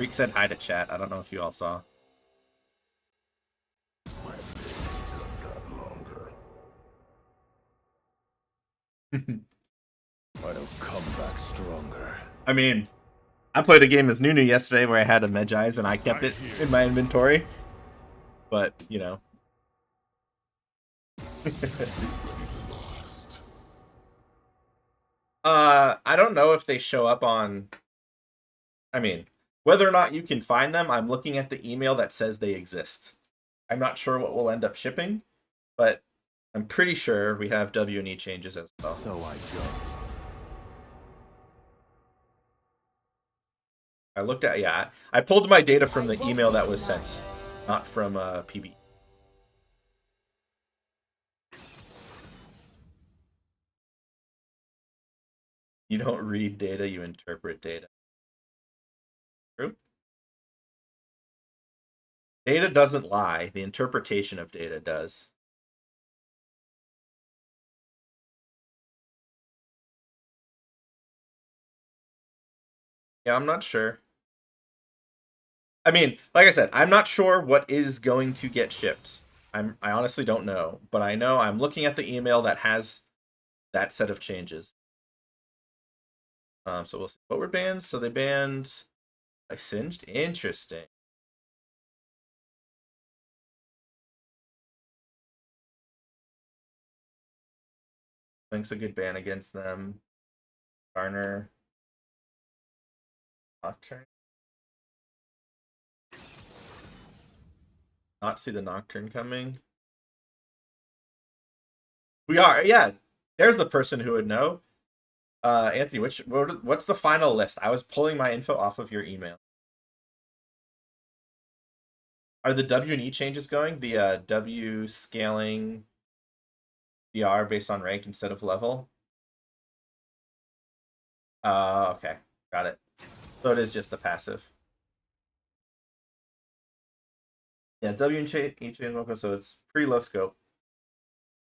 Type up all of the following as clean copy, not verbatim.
Freak said hi to chat. I don't know if you all saw. My pain just got longer. I'll come back stronger. I mean, I played a game as Nunu yesterday where I had a Medjai's and I kept it in my inventory. But, you know. I don't know if they show up on... I mean, whether or not you can find them, I'm looking at the email that says they exist. I'm not sure what we'll end up shipping, but I'm pretty sure we have W&E changes as well. So I go. I looked at, yeah, I pulled my data from the email that was sent, not from PB. You don't read data, you interpret data. True. Data doesn't lie. The interpretation of data does. Yeah, I'm not sure. I mean, like I said, I'm not sure what is going to get shipped. I honestly don't know, but I know I'm looking at the email that has that set of changes. So we'll see. What were banned? So they banned I Singed. Interesting. Thanks a good ban against them. Garner. Nocturne. Not see the Nocturne coming. We are, yeah. There's the person who would know. Anthony, what's the final list? I was pulling my info off of your email. Are the W&E changes going? The W scaling DR based on rank instead of level? Okay. Got it. So it is just the passive. Yeah, W&E change, so it's pretty low scope.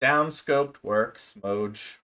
Down scoped works, Moj.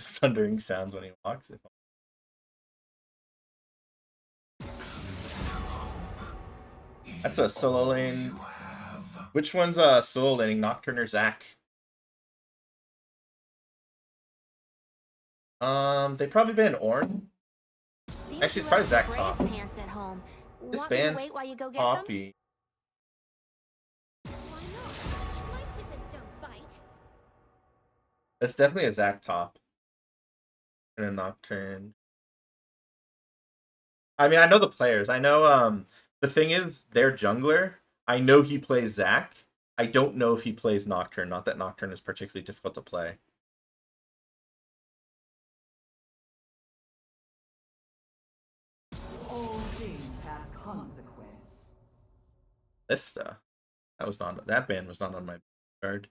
Thundering sounds when he walks. That's a solo lane. Which one's solo laning? Nocturne or Zac? They probably banned Ornn. Actually, it's probably Zac top. This band's Poppy. It's definitely a Zac top. And a Nocturne. I mean, I know the players. I know the thing is their jungler. I know he plays Zac. I don't know if he plays Nocturne. Not that Nocturne is particularly difficult to play. All things have consequence. Lista. That band was not on my card.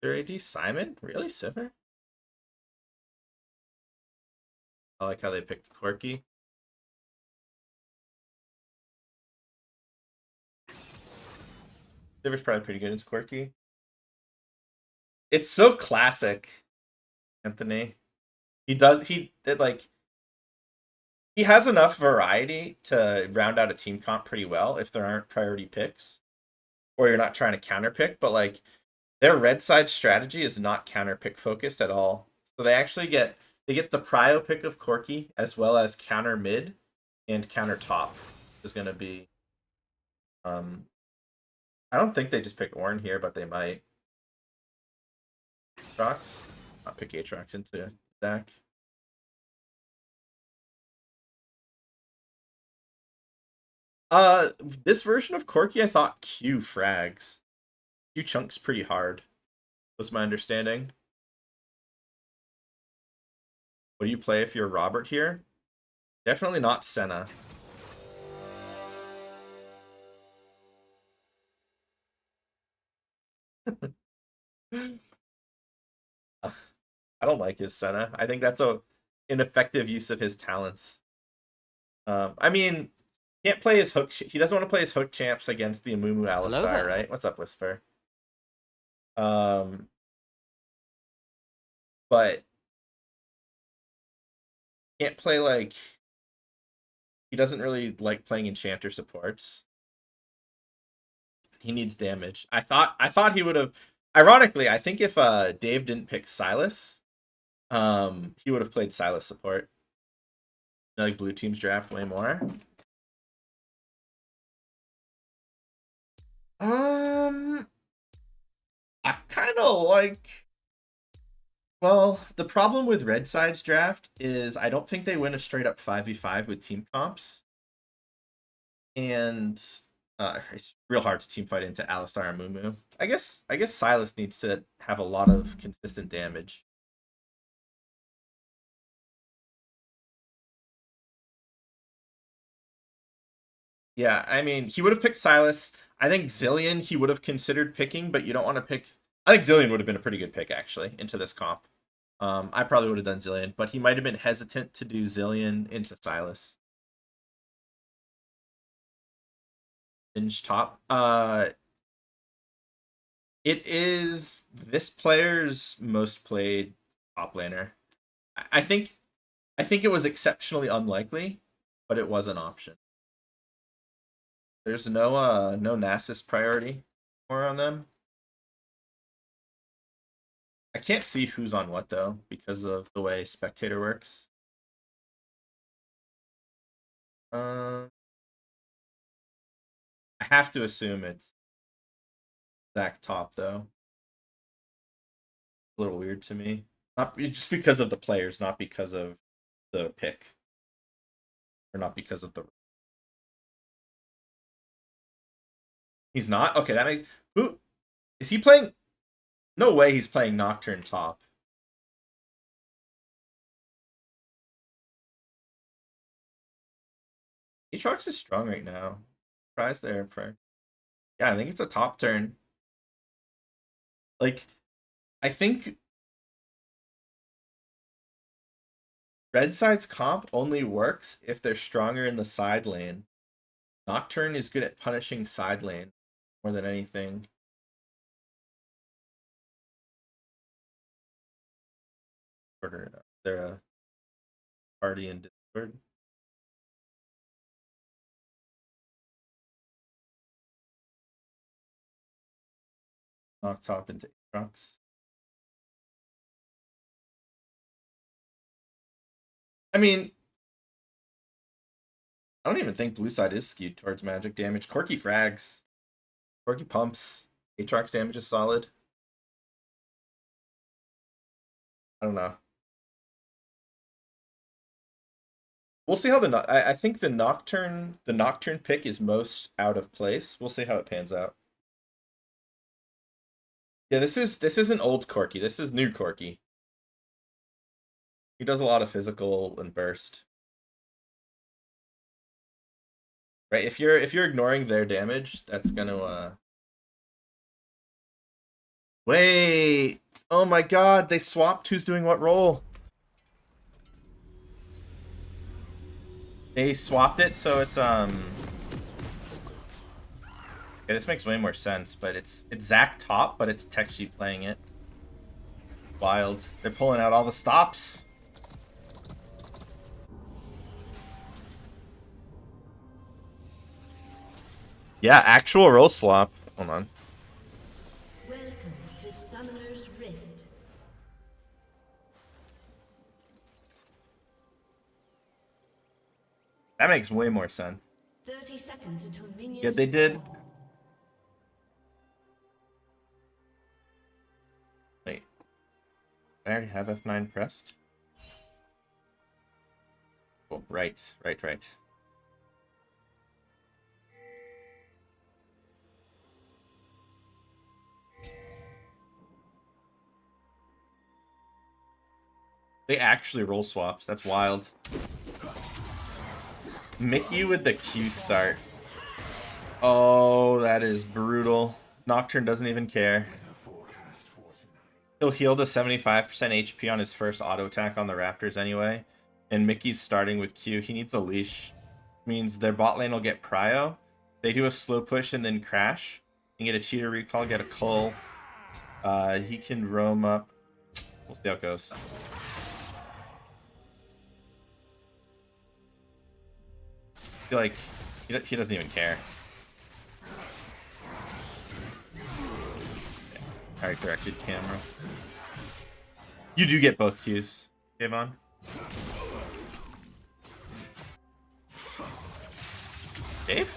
Their AD Simon? Really? Sivir? I like how they picked Corki. Sivir's probably pretty good. It's Corki. It's so classic, Anthony. He has enough variety to round out a team comp pretty well if there aren't priority picks. Or you're not trying to counter pick, but like their red side strategy is not counter pick focused at all. So they actually get the prio pick of Corki as well as counter mid and counter top is gonna be I don't think they just pick Ornn here, but they might. Aatrox. Not pick Aatrox into Zach. This version of Corki, I thought Q frags. Q chunks pretty hard, was my understanding. What do you play if you're Robert here? Definitely not Senna. I don't like his Senna. I think that's a ineffective use of his talents. I mean, can't play his hook. He doesn't want to play his hook champs against the Amumu Hello Alistar, there. right? What's up, Whisper? But can't play like he doesn't really like playing enchanter supports. He needs damage. I thought he would have. Ironically, I think if Dave didn't pick Silas, he would have played Silas support. I like blue team's draft way more. Um, I kind of like. Well, the problem with Red Side's draft is I don't think they win a straight up 5v5 with team comps. And it's real hard to team fight into Alistar and Mumu. I guess Silas needs to have a lot of consistent damage. Yeah, I mean, he would have picked Silas. I think Zillion he would have considered picking, but you don't want to pick. I think Zillion would have been a pretty good pick actually into this comp. I probably would have done Zillion, but he might have been hesitant to do Zillion into Silas. Singe top. It is this player's most played top laner. I think it was exceptionally unlikely, but it was an option. There's no Nasus priority more on them. I can't see who's on what though because of the way spectator works. I have to assume it's Zach top though. A little weird to me. Not just because of the players, not because of the pick, or not because of the. He's not okay. That makes who is he playing? No way he's playing Nocturne top. Aatrox is strong right now. Surprise there, Prayer. Yeah, I think it's a top turn. Like, I think Red Side's comp only works if they're stronger in the side lane. Nocturne is good at punishing side lane more than anything. They're a party in Discord. Knock top into Aatrox. I mean, I don't even think blue side is skewed towards magic damage. Corki frags. Corki pumps. Aatrox damage is solid. I don't know. We'll see how I think the nocturne pick is most out of place. We'll see how it pans out. Yeah, this isn't old Corki. This is new Corki. He does a lot of physical and burst. Right? If you're ignoring their damage, that's gonna wait. Oh my god, they swapped who's doing what role. They swapped it so it's okay, this makes way more sense, but it's Zac top, but it's Tekshi playing it. Wild. They're pulling out all the stops. Yeah, actual role swap. Hold on. Welcome to Summoner's Rift. That makes way more sense. 30 seconds until minions Yeah, they did. spawn. I already have F9 pressed. Oh, right. They actually roll swaps. That's wild. Mickey with the Q start. Oh, that is brutal. Nocturne doesn't even care. He'll heal to 75% HP on his first auto attack on the Raptors anyway. And Mickey's starting with Q. He needs a leash. Means their bot lane will get prio. They do a slow push and then crash. And get a cheater recall, get a cull. He can roam up. We'll see how it goes. I feel like he doesn't even care. Alright, directed camera. You do get both Qs, Kayvon. Dave?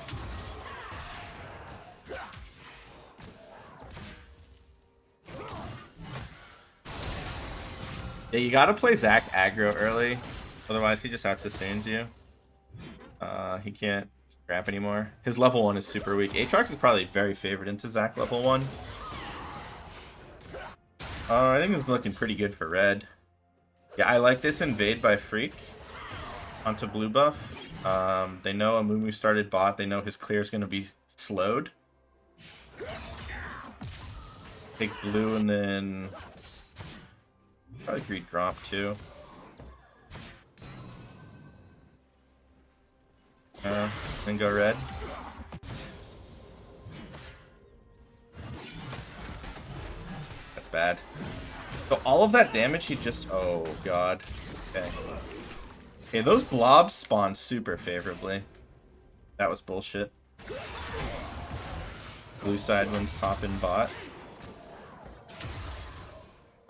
Yeah, you gotta play Zac aggro early. Otherwise, he just out-sustains you. He can't scrap anymore. His level 1 is super weak. Aatrox is probably very favored into Zac level 1. I think this is looking pretty good for red. Yeah, I like this invade by Freak onto blue buff. They know Amumu started bot. They know his clear is going to be slowed. Take blue and then probably greed Gromp too. Then go red. That's bad. So all of that damage he just... Oh, God. Okay. Okay, those blobs spawn super favorably. That was bullshit. Blue side wins top and bot.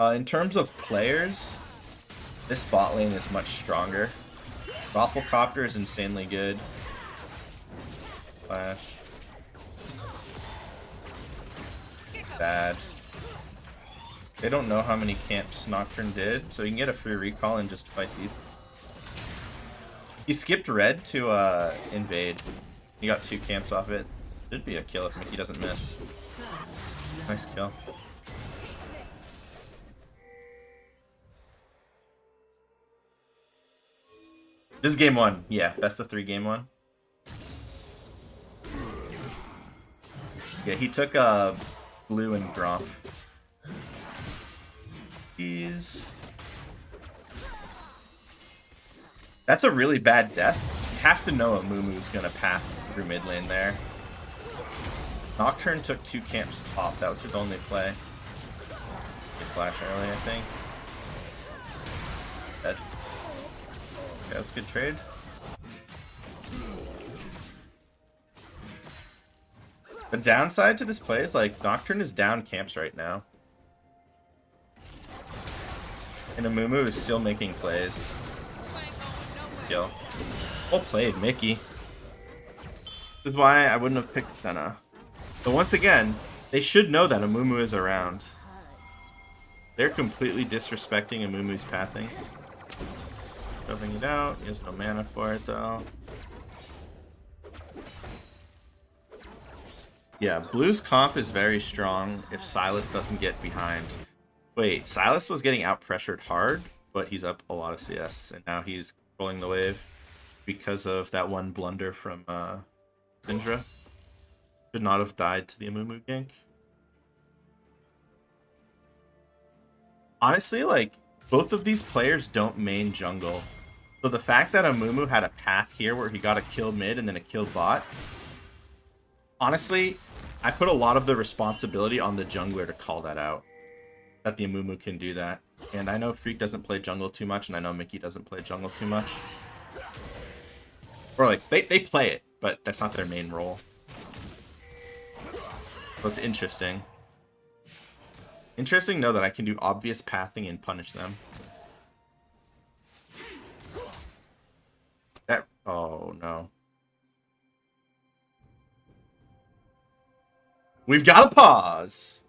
In terms of players, this bot lane is much stronger. Rafflecopter is insanely good. Flash. Bad. They don't know how many camps Nocturne did, so you can get a free recall and just fight these. He skipped red to invade. He got 2 camps off it. Should be a kill if Mickey doesn't miss. Nice kill. This is game 1. Yeah, best of 3 game 1. Yeah, he took blue and Gromp. That's a really bad death. You have to know Amumu's gonna pass through mid lane there. Nocturne took 2 camps top. That was his only play. Get flash early, I think. Dead. Okay, that's a good trade. The downside to this play is like Nocturne is down camps right now. And Amumu is still making plays. Kill. Well played, Mickey. This is why I wouldn't have picked Senna. But once again, they should know that Amumu is around. They're completely disrespecting Amumu's pathing. Shoving it out. He has no mana for it though. Yeah, Blue's comp is very strong if Silas doesn't get behind. Wait, Silas was getting out-pressured hard, but he's up a lot of CS, and now he's controlling the wave because of that one blunder from Syndra. Should not have died to the Amumu gank. Honestly, like, both of these players don't main jungle. So the fact that Amumu had a path here where he got a kill mid and then a kill bot, honestly, I put a lot of the responsibility on the jungler to call that out. That the Amumu can do that. And I know Freak doesn't play jungle too much, and I know Mickey doesn't play jungle too much. Or like, they play it, but that's not their main role. So it's interesting. Interesting to know that I can do obvious pathing and punish them. That, oh no. We've got to pause.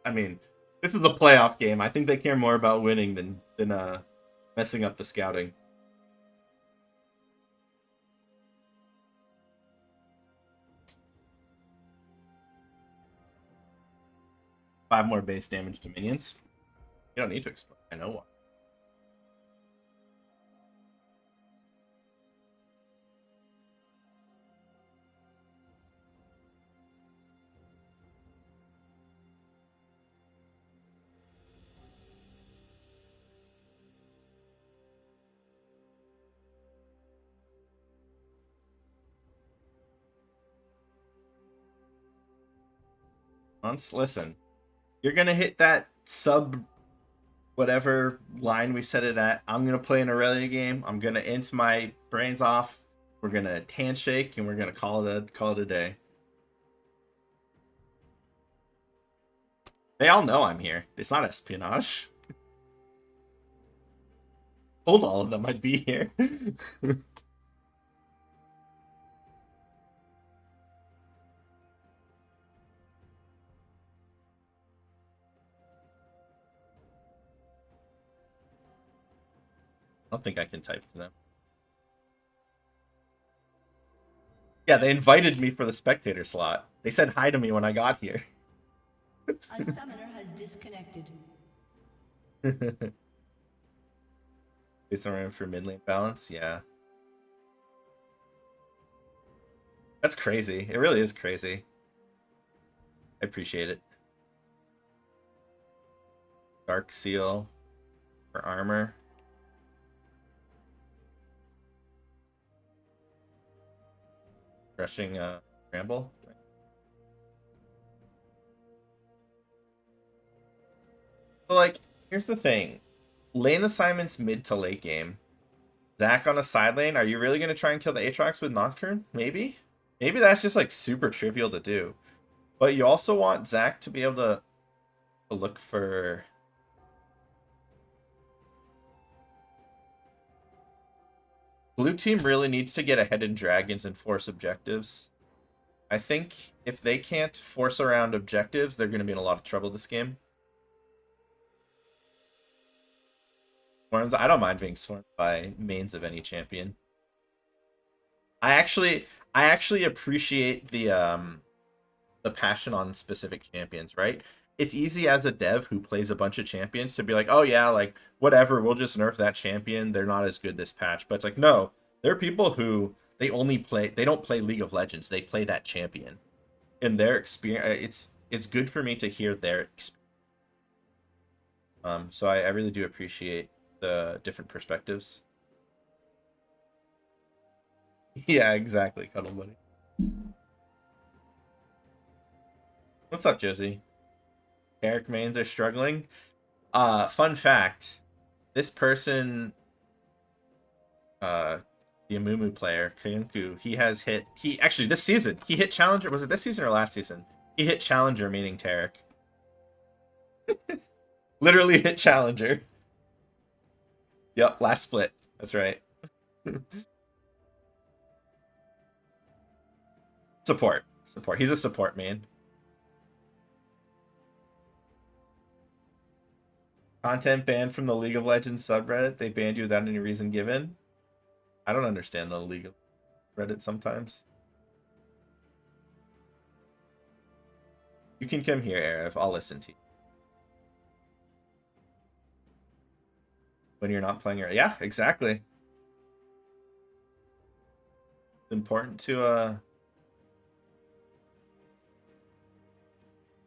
I mean, this is a playoff game. I think they care more about winning than messing up the scouting. Five more base damage to minions. You don't need to explain. I know why. Listen, you're gonna hit that sub whatever line we set it at. I'm gonna play an Aurelia game. I'm gonna int my brains off. We're gonna handshake and we're gonna call it a day. They all know I'm here. It's not espionage. Told all of them I'd be here. I don't think I can type to them. Yeah, they invited me for the spectator slot. They said hi to me when I got here. A summoner has disconnected. Is there room for mid lane balance? Yeah. That's crazy. It really is crazy. I appreciate it. Dark Seal for armor. Rushing Ramble. So, like, here's the thing. Lane assignments mid to late game. Zach on a side lane. Are you really going to try and kill the Aatrox with Nocturne? Maybe? Maybe that's just, like, super trivial to do. But you also want Zach to be able to look for... Blue team really needs to get ahead in dragons and force objectives. I think if they can't force around objectives, they're going to be in a lot of trouble this game. Swarms, I don't mind being swarmed by mains of any champion. I actually appreciate the passion on specific champions, right? It's easy as a dev who plays a bunch of champions to be like, oh yeah, like whatever, we'll just nerf that champion. They're not as good this patch. But it's like, no, there are people who they don't play League of Legends. They play that champion. In their experience, it's good for me to hear their experience. So I really do appreciate the different perspectives. Yeah, exactly, Cuddle Buddy. What's up, Josie? Carrick mains are struggling. Fun fact. This person, the Amumu player, Kayunku, actually this season, he hit Challenger. Was it this season or last season? He hit Challenger, meaning Tarek. Literally hit Challenger. Yep, last split. That's right. Support. He's a support main. Content banned from the League of Legends subreddit. They banned you without any reason given. I don't understand the League of Reddit sometimes. You can come here, Arif. I'll listen to you. When you're not playing your... Yeah, exactly. It's important to...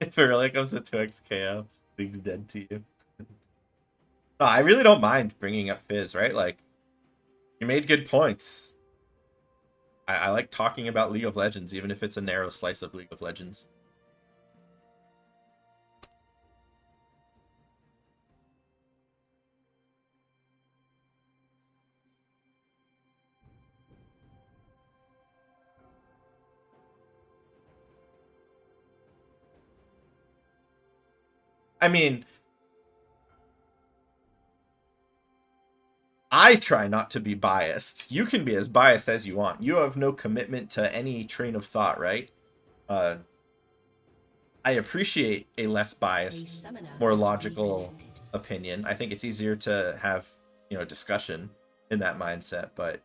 If it really comes to 2x KO, League's dead to you. No, I really don't mind bringing up Fizz, right? Like, you made good points. I like talking about League of Legends, even if it's a narrow slice of League of Legends. I mean, I try not to be biased. You can be as biased as you want. You have no commitment to any train of thought, right? I appreciate a less biased, more logical opinion. I think it's easier to have, you know, discussion in that mindset, but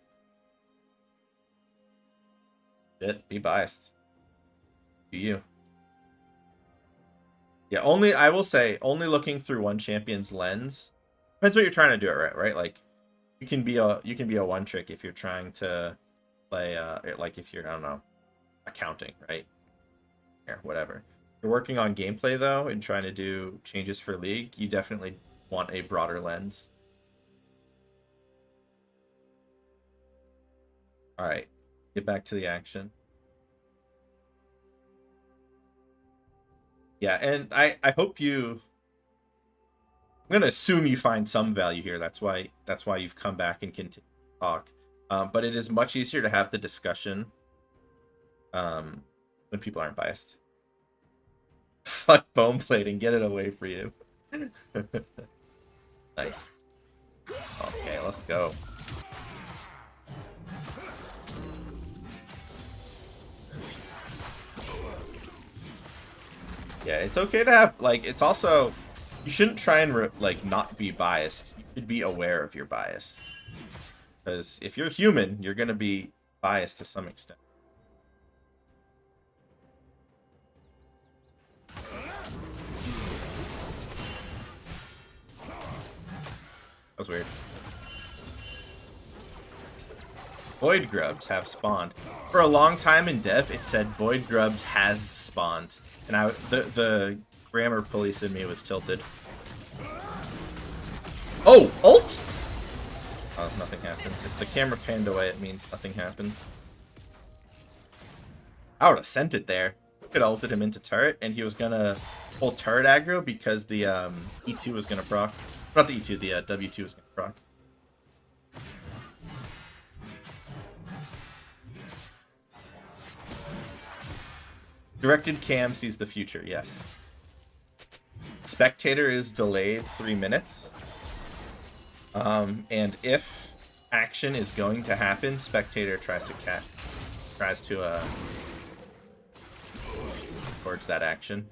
be biased. Do you? Yeah, only I will say only looking through one champion's lens. Depends what you're trying to do, right? Like you can be a one trick if you're trying to play like if you're, I don't know, accounting, right? Or whatever. If you're working on gameplay though and trying to do changes for League, you definitely want a broader lens. All right, get back to the action. Yeah, and I hope you. I'm gonna assume you find some value here. That's why you've come back and continue to talk. But it is much easier to have the discussion when people aren't biased. Fuck bone plating, get it away for you. Nice. Okay, let's go. Yeah, it's okay to have, like, it's also, you shouldn't try and like not be biased. You should be aware of your bias, because if you're human, you're gonna be biased to some extent. That was weird. Void grubs have spawned. For a long time in dev, it said void grubs has spawned, and the grammar police in me was tilted. Oh, ult! Oh, nothing happens. If the camera panned away, it means nothing happens. I would have sent it there. Could have ulted him into turret, and he was gonna pull turret aggro because the E2 was gonna proc. Not the E2, the W2 was gonna proc. Directed cam sees the future, yes. Spectator is delayed 3 minutes. And if action is going to happen, spectator tries to towards that action.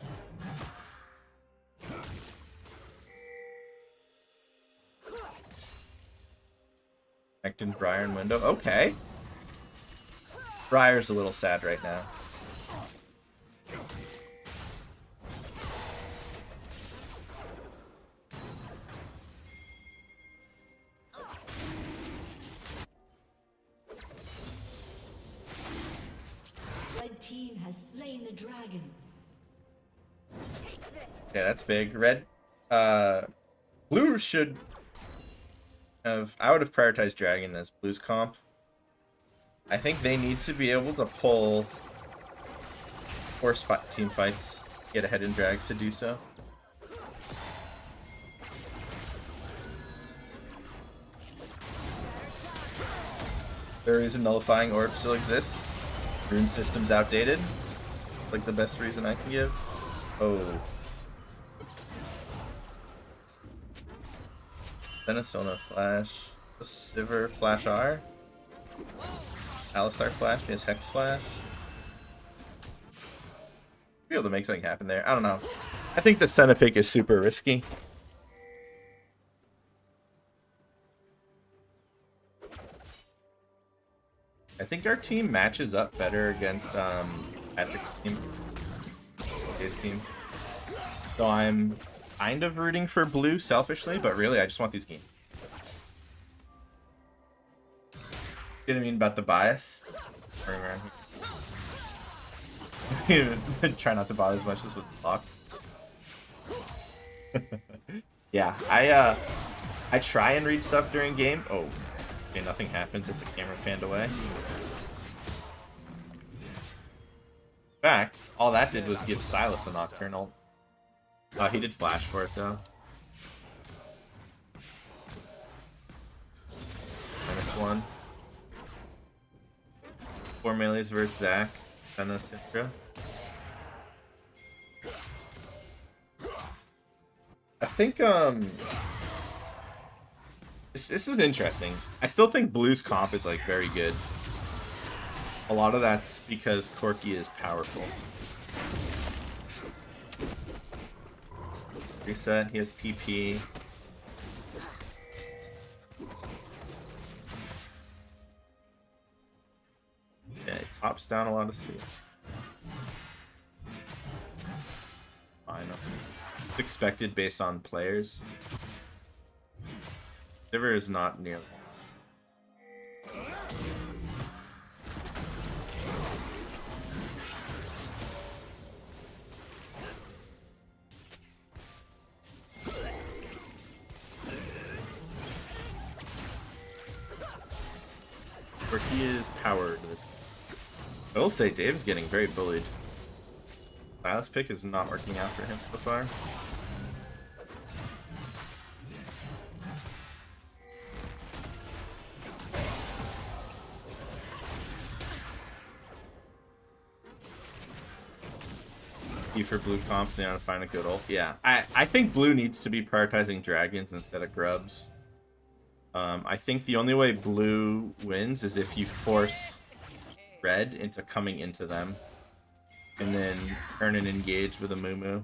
Connected Briar and window. Okay. Briar's a little sad right now. Red team has slain the dragon. Yeah, that's big. Red, blue should have. I would have prioritized dragon as blue's comp. I think they need to be able to pull force team fights, get ahead in drags to do so. There is a nullifying orb still exists. Rune system's outdated. Like the best reason I can give. Oh. Venesona Flash. Sivir Flash R. Alistar Flash vs Hex Flash. Be able to make something happen there. I don't know. I think the Cenopic is super risky. I think our team matches up better against Afic's team. His team. So I'm kind of rooting for blue selfishly, but really I just want these games. You know what I mean about the bias? Try not to bother as much as with blocks. Yeah, I try and read stuff during game. Oh, okay, nothing happens if the camera panned away. In fact, all that did was give Silas a nocturnal. He did flash for it though. -1. 4 melees versus Zac. Senna Syndra. I think this is interesting. I still think blue's comp is like very good. A lot of that's because Corki is powerful. Reset. He has TP. Okay, tops down a lot of C. Fine. Expected based on players. Sivir is not near. Where he is powered. I will say Dave's getting very bullied. Silas pick is not working out for him so far. For blue comp, they want to find a good ult. Yeah, I think blue needs to be prioritizing dragons instead of grubs. I think the only way blue wins is if you force red into coming into them and then turn and engage with a Moo.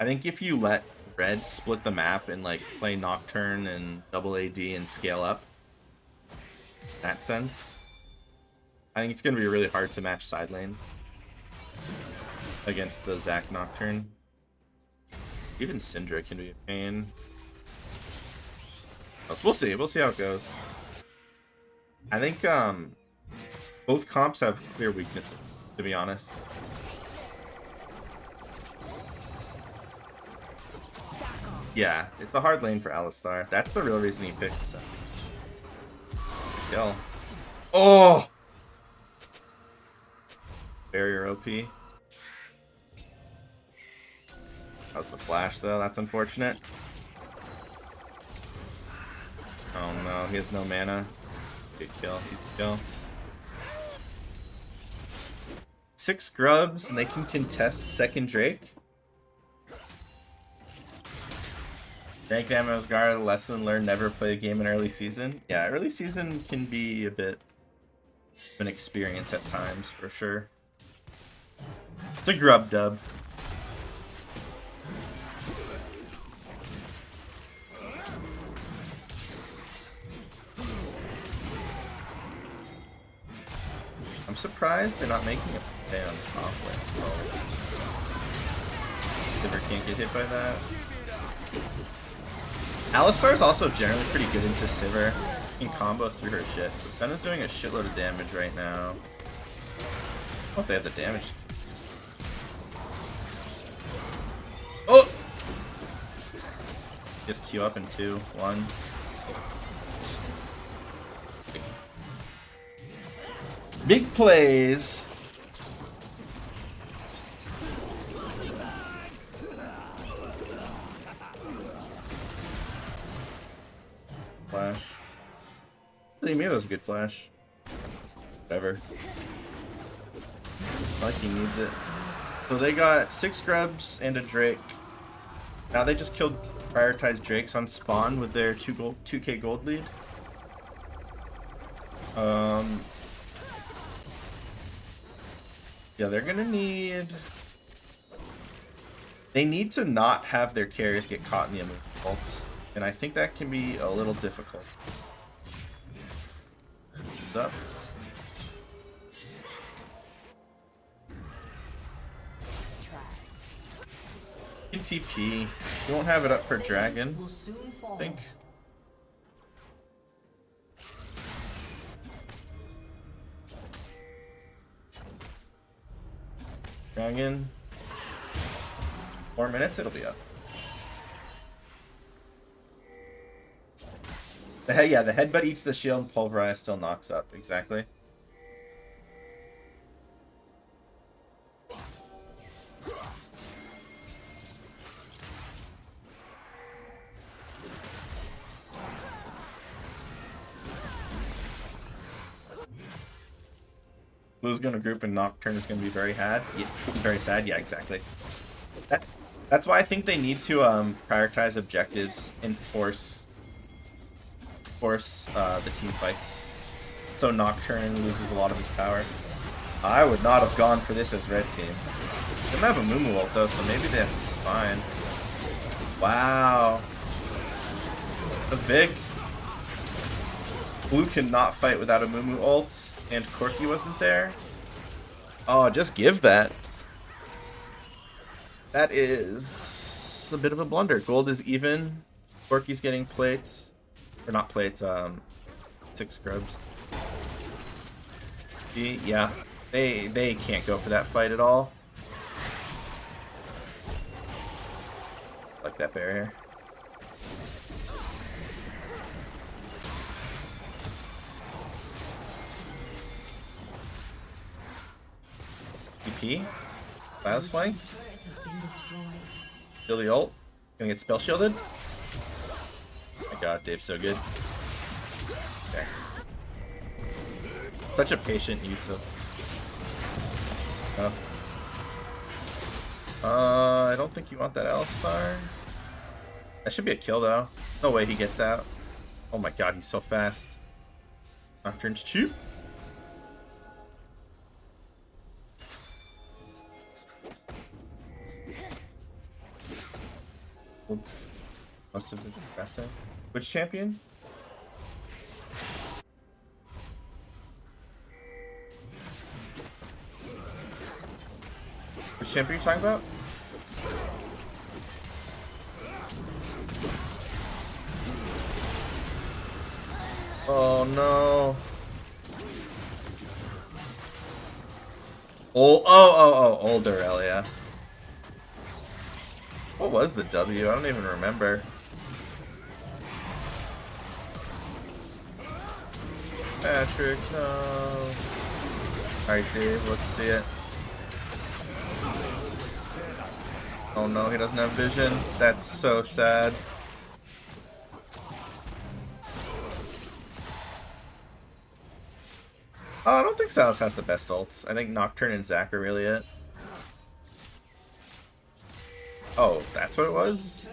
I think if you let red split the map and like play Nocturne and double AD and scale up, in that sense, I think it's going to be really hard to match side lane against the Zac Nocturne. Even Syndra can be a pain. We'll see. We'll see how it goes. I think both comps have clear weaknesses, to be honest. Yeah, it's a hard lane for Alistar. That's the real reason he picked this. Kill. Oh! Barrier OP. That was the flash, though. That's unfortunate. Oh no, he has no mana. Good kill. Good kill. 6 grubs, and they can contest second Drake. Thank Damos Guard, lesson learned, never play a game in early season. Yeah, early season can be a bit of an experience at times, for sure. It's a grub dub. I'm surprised they're not making a play on top lane. Oh. Never can't get hit by that. Alistar is also generally pretty good into Sivir. You can combo through her shit. So Senna's doing a shitload of damage right now. I don't know if they have the damage. Oh! Just queue up in 2, 1. Big plays! Flash. Maybe that was a good flash. Whatever. Like he needs it. So they got 6 grubs and a Drake. Now they just killed prioritized Drakes on spawn with their 2k gold lead. Yeah, they're gonna need... They need to not have their carriers get caught in the ult. And I think that can be a little difficult. What's up? In TP. We won't have it up for Dragon, I think. Dragon. 4 minutes, it'll be up. Yeah, the headbutt eats the shield and pulverize still knocks up. Exactly. Blue's gonna group and Nocturne is gonna be very sad. Yeah, very sad. Yeah, exactly. That's why I think they need to prioritize objectives and force the team fights. So Nocturne loses a lot of his power. I would not have gone for this as red team. They don't have a Mumu ult though, so maybe that's fine. Wow. That's big. Blue cannot fight without a Mumu ult, and Corki wasn't there. Oh, just give that. That is a bit of a blunder. Gold is even. Corki's getting plates. Or not plates, 6 scrubs. Yeah, they can't go for that fight at all. Like that barrier. TP. Silas flank. Kill the ult. Gonna get spell shielded. Oh my god, Dave's so good. Okay. Such a patient use of. I don't think you want that L-Star. That should be a kill though. No way he gets out. Oh my god, he's so fast. Nocturne's cheap. Must have been aggressive. Which champion? Which champion are you talking about? Oh no. Older Elia. What was the W? I don't even remember. Patrick, no. Alright, Dave, let's see it. Oh no, he doesn't have vision. That's so sad. Oh, I don't think Silas has the best ults. I think Nocturne and Zac are really it. Oh, that's what it was?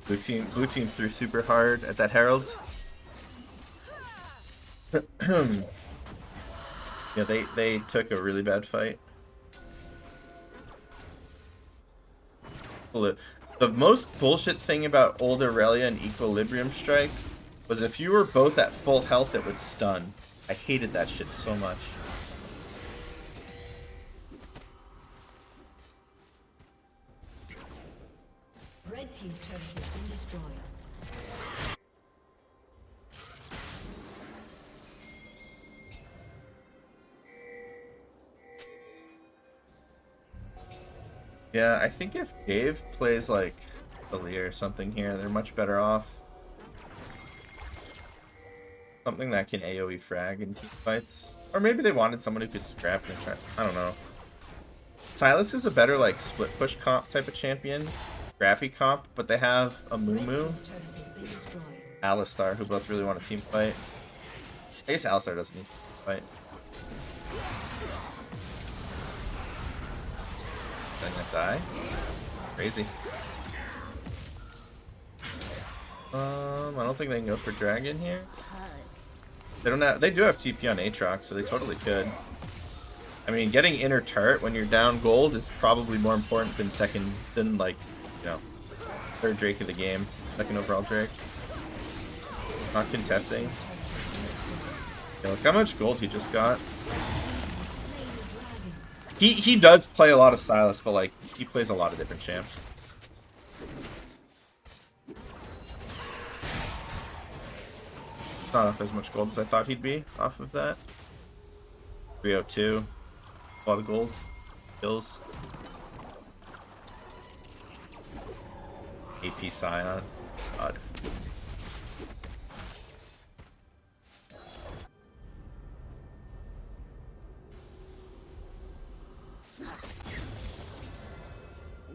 Blue team threw super hard at that Herald. Yeah, they took a really bad fight. The most bullshit thing about old Aurelia and Equilibrium Strike was if you were both at full health, it would stun. I hated that shit so much. Red team's turret has been destroyed. Yeah, I think if Dave plays like Alia or something here, they're much better off. Something that can AoE frag in team fights. Or maybe they wanted someone who could scrap and try. I don't know. Silas is a better like split push comp type of champion. Scrappy comp, but they have a Mumu, Alistar, who both really want a team fight. I guess Alistar doesn't need to fight. Then that die. Crazy. I don't think they can go for dragon here. They don't have. They do have TP on Aatrox, so they totally could. I mean, getting inner turret when you're down gold is probably more important than like, you know, third Drake of the game, second overall Drake. Not contesting. Yeah, look how much gold he just got. He does play a lot of Silas, but like he plays a lot of different champs. Not up as much gold as I thought he'd be off of that. 302. A lot of gold. Kills. AP Scion. God.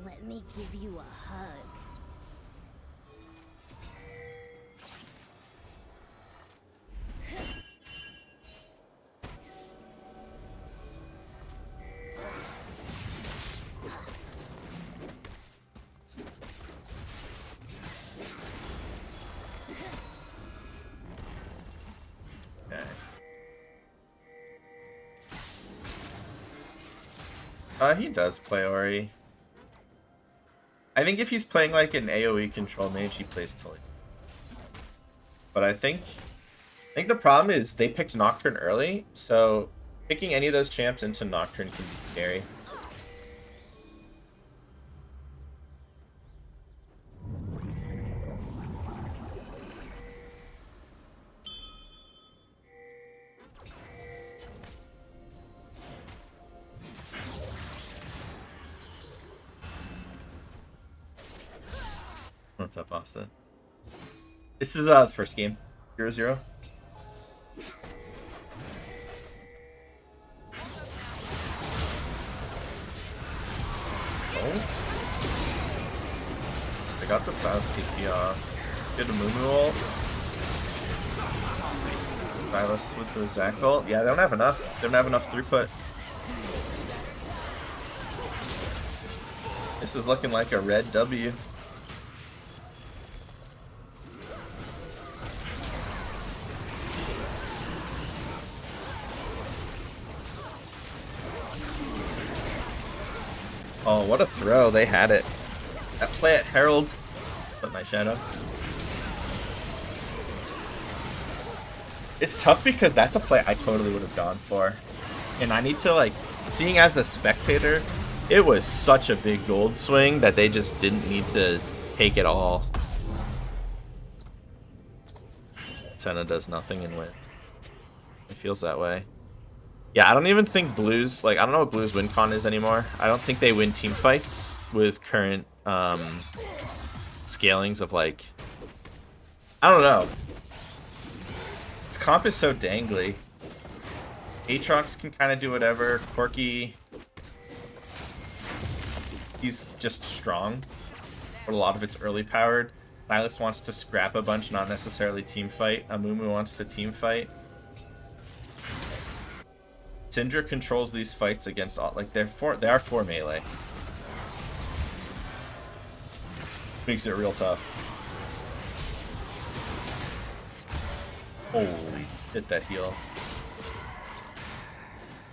Let me give you a hug. He does play Ori. I think if he's playing like an AoE control mage, he plays Tilly. But I think the problem is they picked Nocturne early, so picking any of those champs into Nocturne can be scary. What's up, Austin? This is the first game. 0-0. Oh. I got the Silas TP off. Get a Mumu ult. Silas with the Zac ult. Yeah, they don't have enough. They don't have enough throughput. This is looking like a red W. Oh, what a throw. They had it. That play at Herald. Put my shadow. It's tough because that's a play I totally would have gone for. And I need to, like, seeing as a spectator, it was such a big gold swing that they just didn't need to take it all. Senna does nothing and win. It feels that way. Yeah, I don't even think Blues, like, I don't know what Blues win con is anymore. I don't think they win team fights with current scalings of, like, I don't know. Its comp is so dangly. Aatrox can kind of do whatever. Corki, he's just strong, but a lot of it's early powered. Silas wants to scrap a bunch, not necessarily team fight. Amumu wants to team fight. Syndra controls these fights against all, like, they are 4 melee. Makes it real tough. Holy, hit that heal.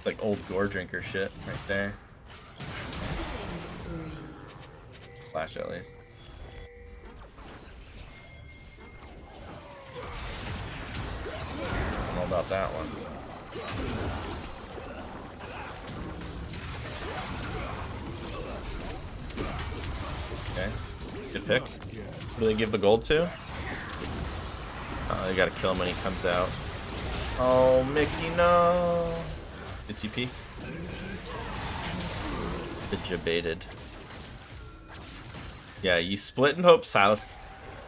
Like old gore drinker shit right there. Flash at least. I don't know about that one. Okay, good pick. Who do they give the gold to? They gotta kill him when he comes out. Oh, Mickey, no! Good TP. Good baited. Yeah, you split and hope Silas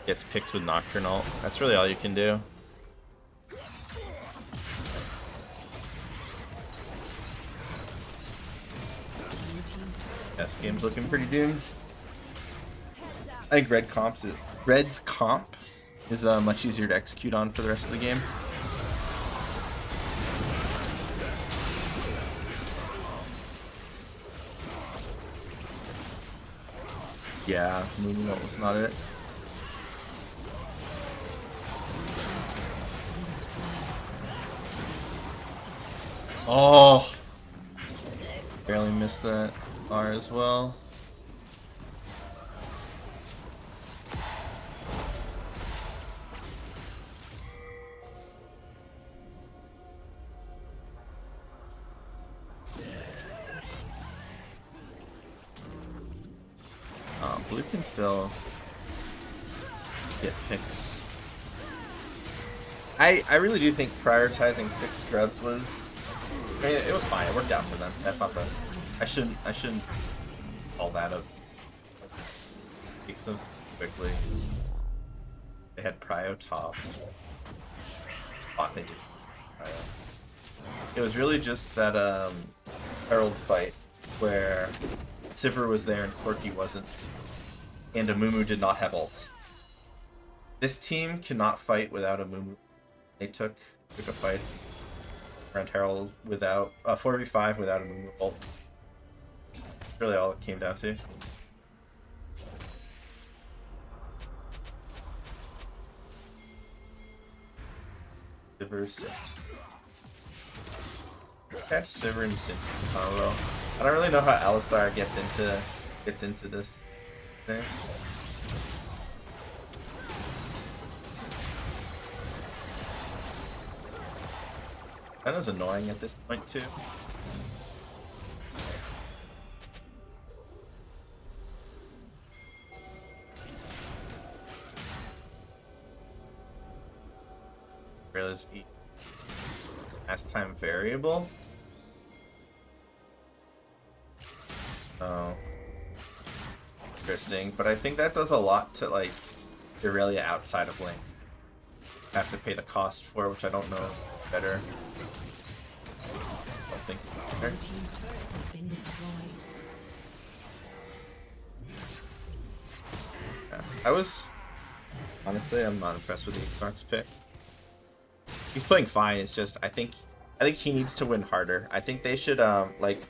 gets picked with Nocturnal. That's really all you can do. This game's looking pretty doomed. I think Red's comp is much easier to execute on for the rest of the game. Yeah, moving up was not it. Oh! Barely missed that R as well. Blue can still get picks. I really do think prioritizing 6 scrubs was, I mean, it was fine. It worked out for them. That's not the, I shouldn't call that a takes them quickly. They had prio top. Thought they did prio. It was really just that Herald fight where Sivir was there and Corki wasn't. And Amumu did not have ult. This team cannot fight without Amumu. They took a fight around Herald without 4v5 without Amumu ult. That's really all it came down to. Sivir, okay, Sivir and Sin. Oh well. I don't really know how Alistar gets into this thing. That is annoying at this point too. Realize pastime variable. Oh, interesting. But I think that does a lot to like Irelia outside of lane. Have to pay the cost for, which I don't know better. I don't think better. Blue team's turret has been destroyed. Yeah. I was honestly, I'm not impressed with the Xbox pick. He's playing fine. It's just I think he needs to win harder. I think they should like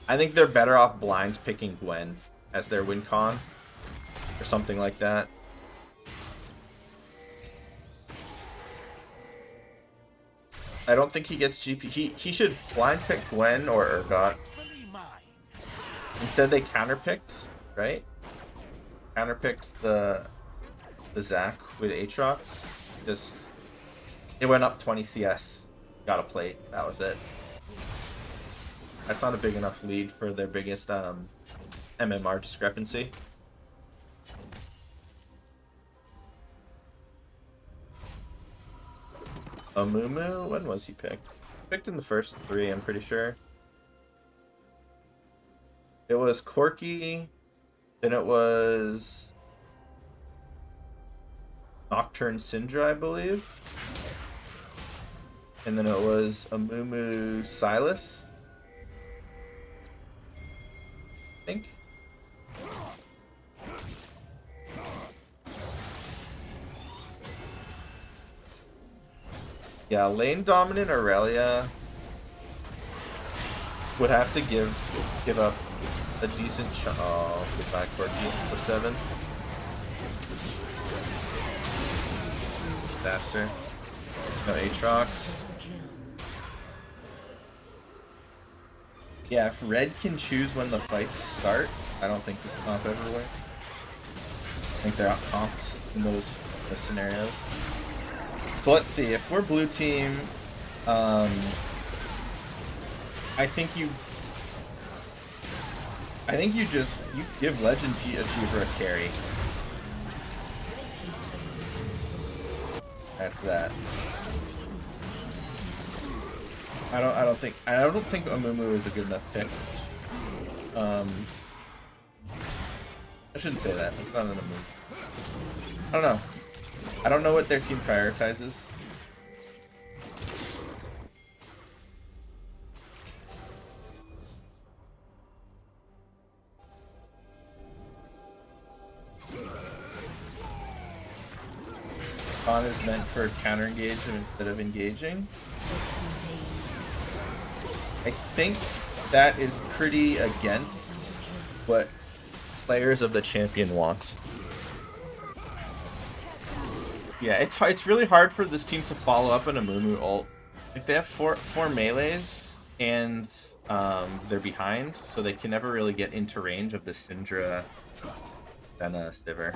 I think they're better off blind picking Gwen as their win con or something like that. I don't think he gets GP. He should blind pick Gwen or Urgot. Instead they counterpicked, right? Counterpicked the Zac with Aatrox. Just it went up 20 CS. Got a plate. That was it. That's not a big enough lead for their biggest MMR discrepancy. Amumu? When was he picked? Picked in the first 3, I'm pretty sure. It was Corki, then it was Nocturne Syndra, I believe. And then it was Amumu Silas, I think. Yeah, lane dominant Aurelia would have to give up a decent oh, goodbye Corki for 7. Disaster. No Aatrox. Yeah, if Red can choose when the fights start, I don't think this comp ever wins. I think they're out-comped in those scenarios. So let's see, if we're blue team, I think you give Legend Achiever a carry. That's that. I don't think Amumu is a good enough pick. I shouldn't say that. It's not an Amumu. I don't know. I don't know what their team prioritizes. Con is meant for counter engagement instead of engaging. I think that is pretty against what players of the champion want. Yeah, it's really hard for this team to follow up on a Amumu ult. Like they have four melees and they're behind, so they can never really get into range of the Syndra Senna Sivir.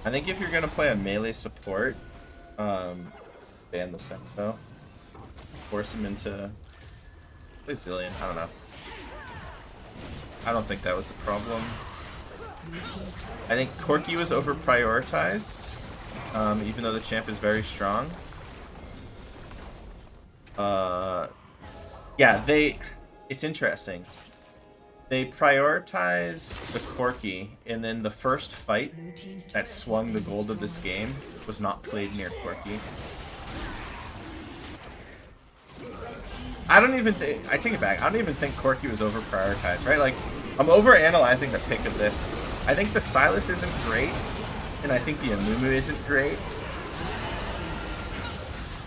I think if you're gonna play a melee support, ban the Senko. Force him into play Zillion. I don't know. I don't think that was the problem. I think Corki was over prioritized, even though the champ is very strong. Yeah, it's interesting. They prioritized the Corki, and then the first fight that swung the gold of this game was not played near Corki. I take it back. I don't even think Corki was over prioritized, right? Like, I'm over analyzing the pick of this. I think the Silas isn't great, and I think the Amumu isn't great.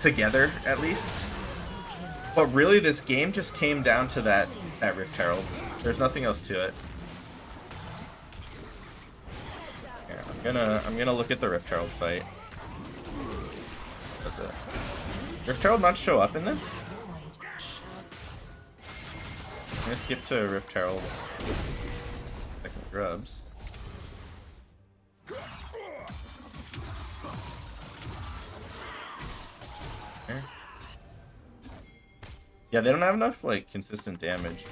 Together, at least. But really, this game just came down to that Rift Herald. There's nothing else to it. Here, I'm gonna look at the Rift Herald fight. Does it? Rift Herald not show up in this? gonna skip to Rift Heralds. Second grubs. Okay. Yeah, they don't have enough like consistent damage.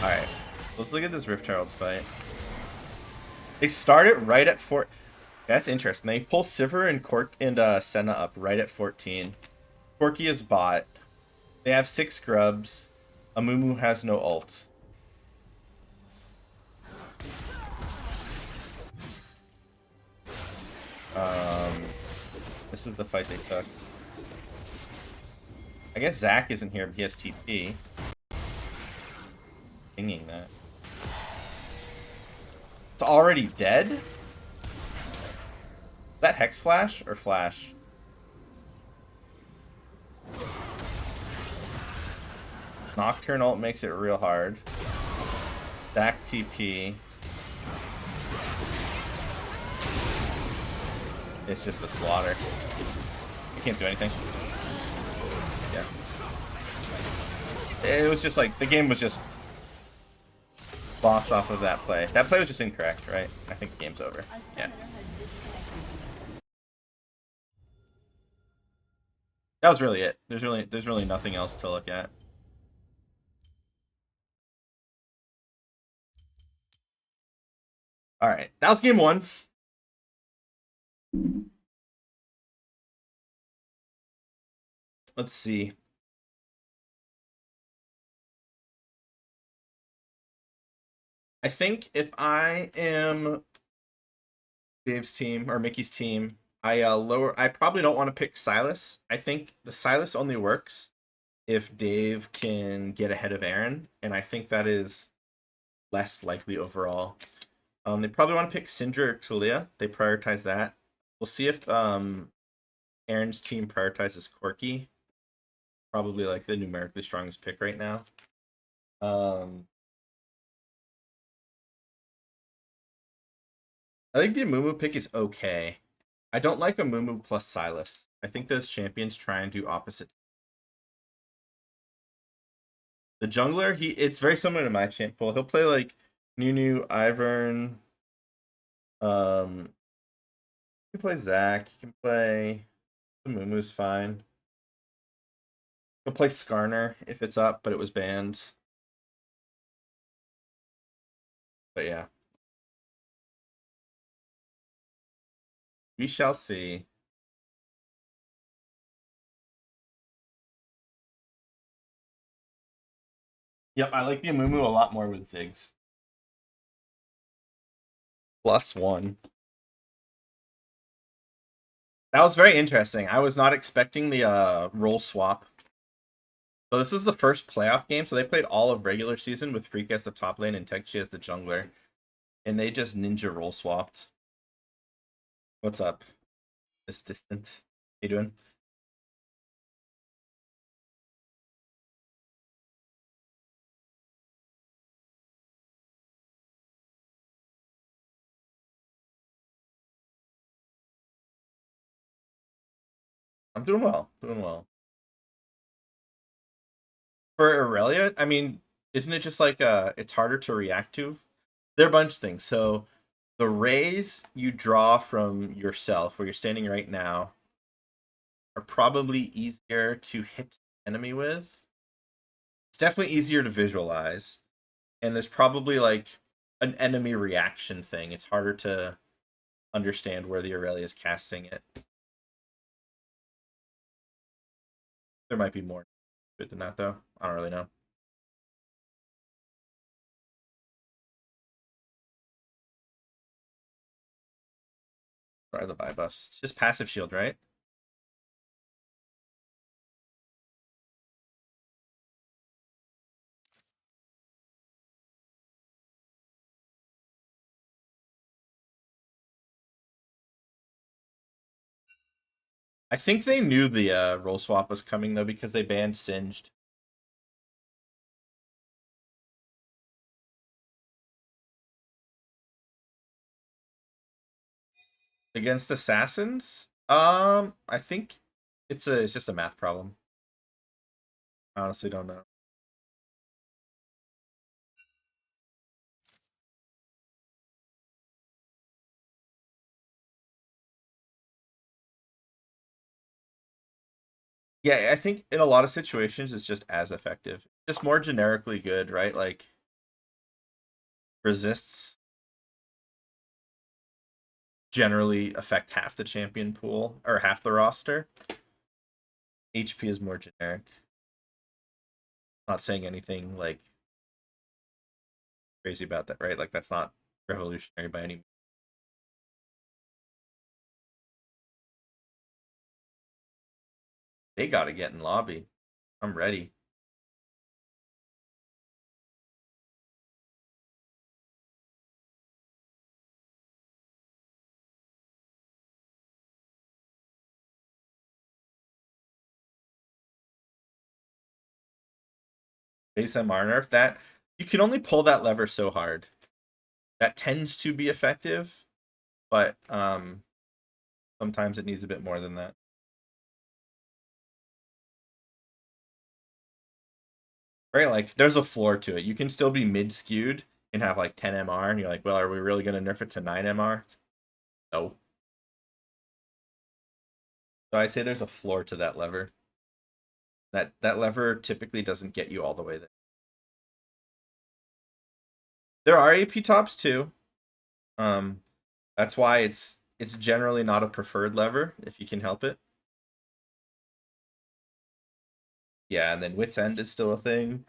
Alright. Let's look at this Rift Herald fight. They start it right at 4. That's interesting. They pull Sivir and Cork and Senna up right at 14. Corki is bot. They have 6 grubs. Amumu has no ult. This is the fight they took. I guess Zac isn't here, but he has TP. Pinging that. It's already dead? Is that Hex Flash or Flash? Nocturne ult makes it real hard. Zac TP. It's just a slaughter. I can't do anything. Yeah. It was just like, the game was just boss off of that play. That play was just incorrect, right? I think the game's over. Yeah. That was really it. There's really nothing else to look at. All right, that was game 1. Let's see. I think if I am Dave's team or Mickey's team, I probably don't want to pick Silas. I think the Silas only works if Dave can get ahead of Aaron, and I think that is less likely overall. They probably want to pick Syndra or Talia. They prioritize that. We'll see if Aaron's team prioritizes Corki. Probably like the numerically strongest pick right now. I think the Amumu pick is okay. I don't like Amumu plus Silas. I think those champions try and do opposite. The jungler, it's very similar to my champ pool. He'll play like Nunu, Ivern. He can play Zac. He can play Amumu's fine. He'll play Skarner if it's up, but it was banned. But yeah. We shall see. Yep, I like the Amumu a lot more with Ziggs. +1. That was very interesting. I was not expecting the role swap. So this is the first playoff game. So they played all of regular season with Freak as the top lane and Tekchi as the jungler. And they just ninja role swapped. What's up? This distant. How you doing? I'm doing well. Doing well. For Aurelia, I mean, isn't it just like it's harder to react to? There are a bunch of things. So the rays you draw from yourself, where you're standing right now, are probably easier to hit the enemy with. It's definitely easier to visualize. And there's probably like an enemy reaction thing. It's harder to understand where the Aurelia is casting it. There might be more to it than that, though. I don't really know. What are the buy buffs? It's just passive shield, right? I think they knew the role swap was coming, though, because they banned Singed. Against Assassins? I think it's just a math problem. I honestly don't know. Yeah, I think in a lot of situations it's just as effective. Just more generically good, right? Like resists generally affect half the champion pool or half the roster. HP is more generic. Not saying anything like crazy about that, right? Like that's not revolutionary by any means. They gotta get in lobby. I'm ready. Base MR nerf that you can only pull that lever so hard. That tends to be effective, but sometimes it needs a bit more than that. Right? Like there's a floor to it. You can still be mid skewed and have like 10 MR, and you're like, well, are we really gonna nerf it to 9 MR? No. So I'd say there's a floor to that lever. That lever typically doesn't get you all the way there. There are AP tops too. Um, that's why it's generally not a preferred lever if you can help it. Yeah, and then wit's end is still a thing.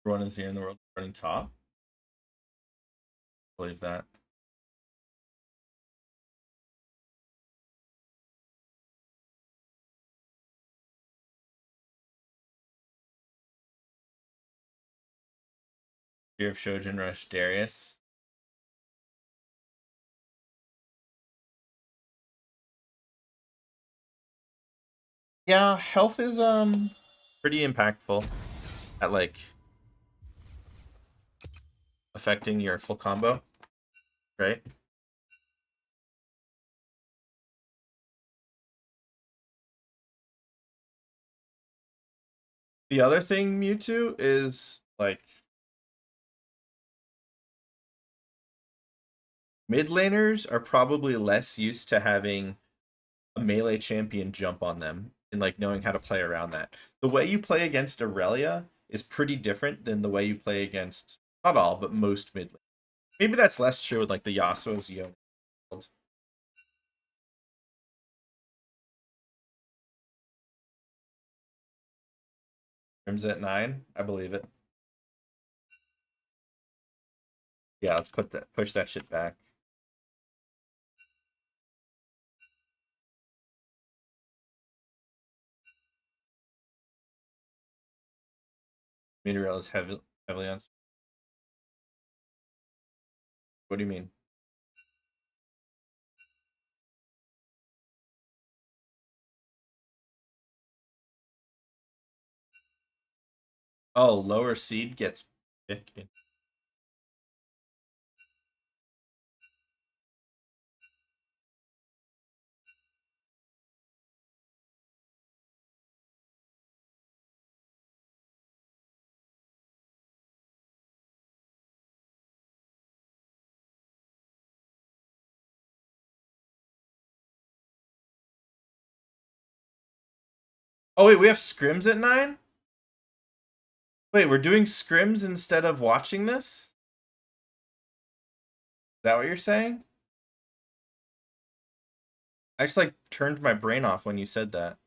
Everyone is here in the world running top. I believe that. Fear of Shojin Rush Darius. Yeah, health is pretty impactful at like affecting your full combo, right? The other thing, Mewtwo, is like mid laners are probably less used to having a melee champion jump on them and like knowing how to play around that. The way you play against Aurelia is pretty different than the way you play against not all, but most mid laners. Maybe that's less true with like the Yasuo's Yone. Rims at 9, I believe it. Yeah, let's push that shit back. Meteorel is heavily on. What do you mean? Oh, lower seed gets pick. Oh wait, we have scrims at 9? Wait, we're doing scrims instead of watching this? Is that what you're saying? I just like turned my brain off when you said that.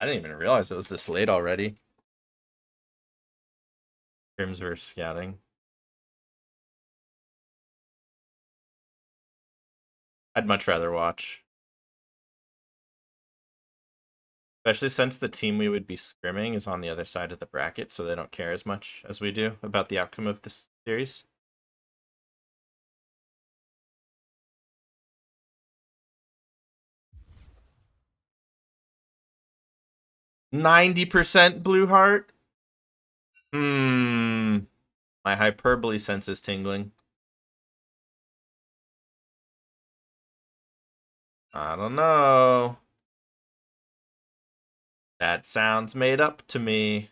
I didn't even realize it was this late already. Crims versus scouting. I'd much rather watch. Especially since the team we would be scrimming is on the other side of the bracket, so they don't care as much as we do about the outcome of this series. %90 blue heart? My hyperbole sense is tingling. I don't know. That sounds made up to me.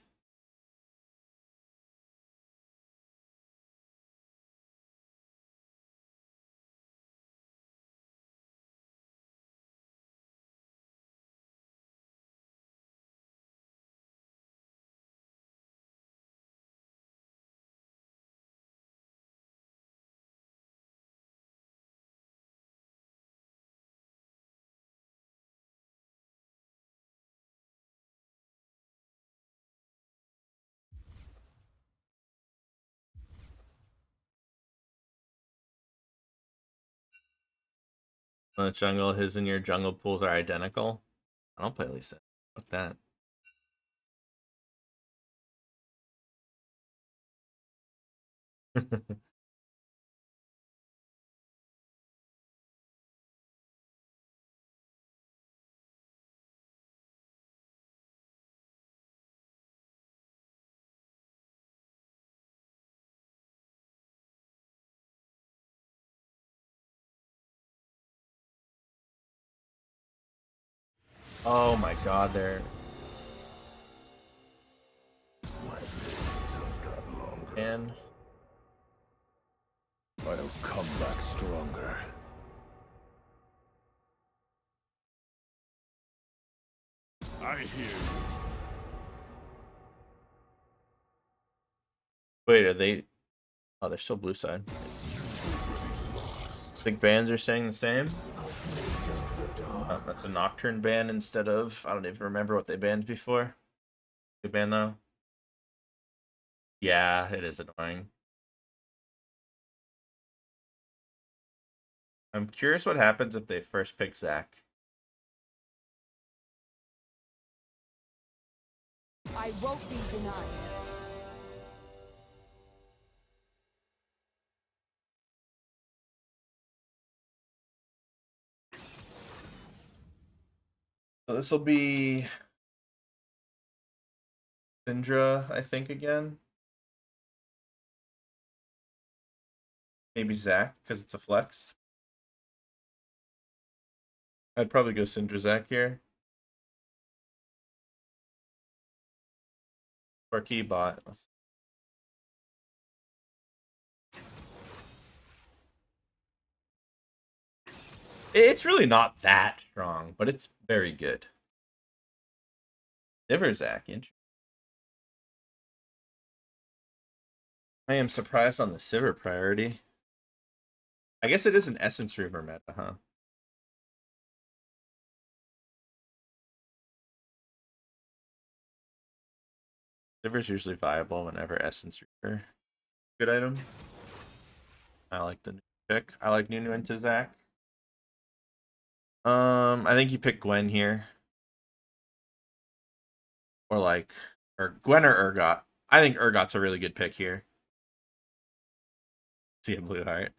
The jungle, his and your jungle pools are identical. I don't play Lisa. Fuck that. Oh my god, they're My pain just got longer. and I'll come back stronger. I hear you. wait, are they? Oh, they're still blue side. Big bands are saying the same. Oh, that's a Nocturne ban instead of, I don't even remember what they banned before. Good ban though. Yeah, it is annoying. I'm curious what happens if they first pick Zach. I won't be denied. So this will be Syndra, I think, again. Maybe Zach, because it's a flex. I'd probably go Syndra Zach here. Or Keybot. It's really not that strong, but it's very good. Sivir Zach, interesting. I am surprised on the Sivir priority. I guess it is an Essence Reaver meta, huh? Sivir's usually viable whenever Essence Reaver. Good item. I like the new pick. I like Nunu into Zach. I think you pick Gwen here. Or like, or Gwen or Urgot. I think Urgot's a really good pick here. See a blue heart.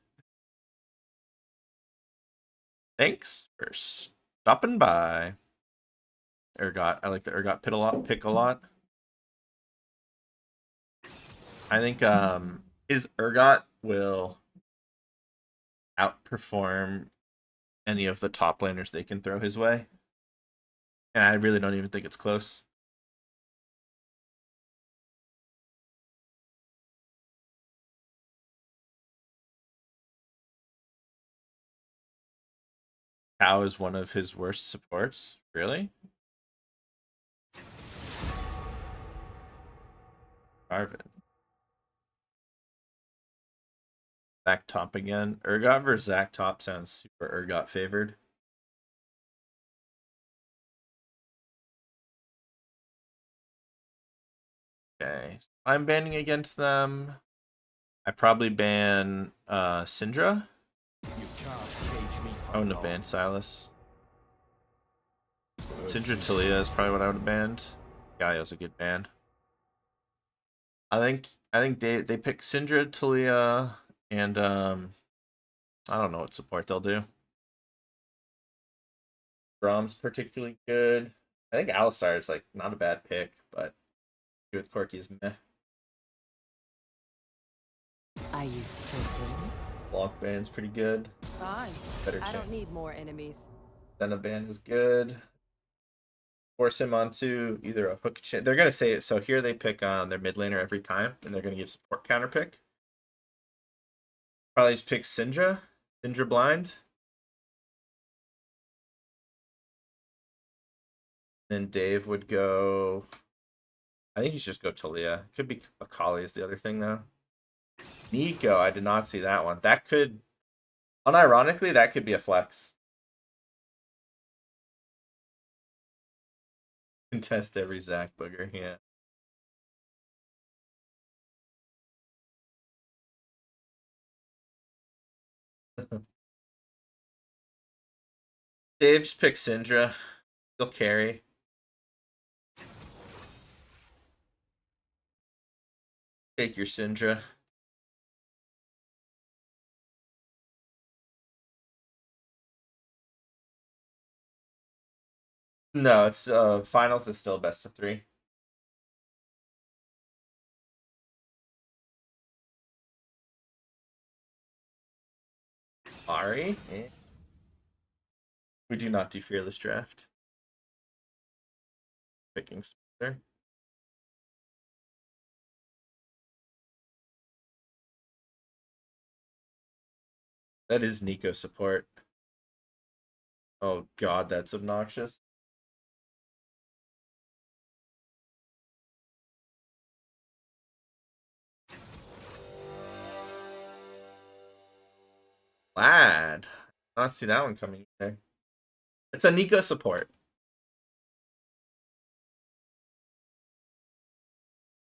Thanks for stopping by. Urgot. I like the Urgot pick a lot. I think his Urgot will outperform any of the top laners they can throw his way. And I really don't even think it's close. Tao is one of his worst supports. Really? Arvin. Zach Top again. Urgot versus Zach Top sounds super Urgot favored. Okay. I'm banning against them. I probably ban Syndra. You can't cage me I for wouldn't have long. banned Silas. Syndra Talia is probably what I would have banned. Gaio's a good ban. I think they pick Syndra, Talia, and I don't know what support they'll do. Brom's particularly good. I think Alistar is like not a bad pick, but with Corki is meh. Are you certain? Block band's pretty good. Fine. Better I chance. don't need more enemies. Senna band is good. Force him onto either a hook chain. They're gonna say it. So here they pick their mid laner every time, and they're gonna give support counter pick. Probably just pick Syndra. Syndra blind. Then Dave would go. I think he should just go Talia. Could be Akali is the other thing though. Nico, I did not see that one. That could, unironically, that could be a flex. Contest every Zach booger, yeah. Dave just pick Syndra. He'll carry. Take your Syndra. No, it's finals is still best of 3. Ari? Eh. We do not do fearless draft. Picking Spencer. That is Nico support. Oh god, that's obnoxious. Lad. Not see that one coming either. It's a Nico support.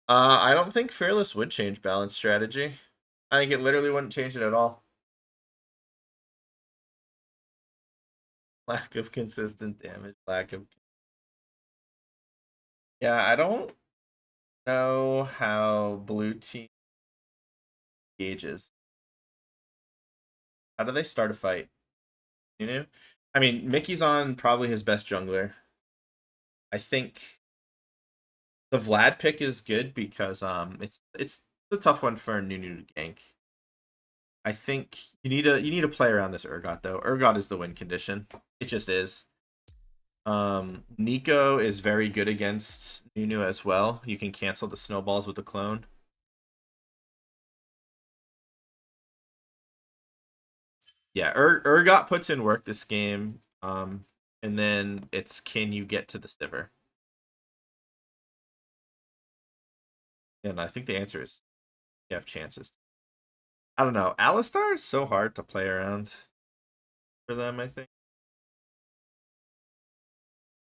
I don't think Fearless would change balance strategy. I think it literally wouldn't change it at all. Lack of consistent damage. Lack of. Yeah, I don't know how blue team gauges. How do they start a fight? You know? I mean, Mickey's on probably his best jungler. I think the Vlad pick is good because it's a tough one for Nunu to gank. I think you need to play around this Urgot though. Urgot is the win condition. It just is. Nico is very good against Nunu as well. You can cancel the snowballs with the clone. Yeah, Urgot puts in work this game. And then it's can you get to the Sivir? And I think the answer is you have chances. I don't know. Alistar is so hard to play around for them, I think.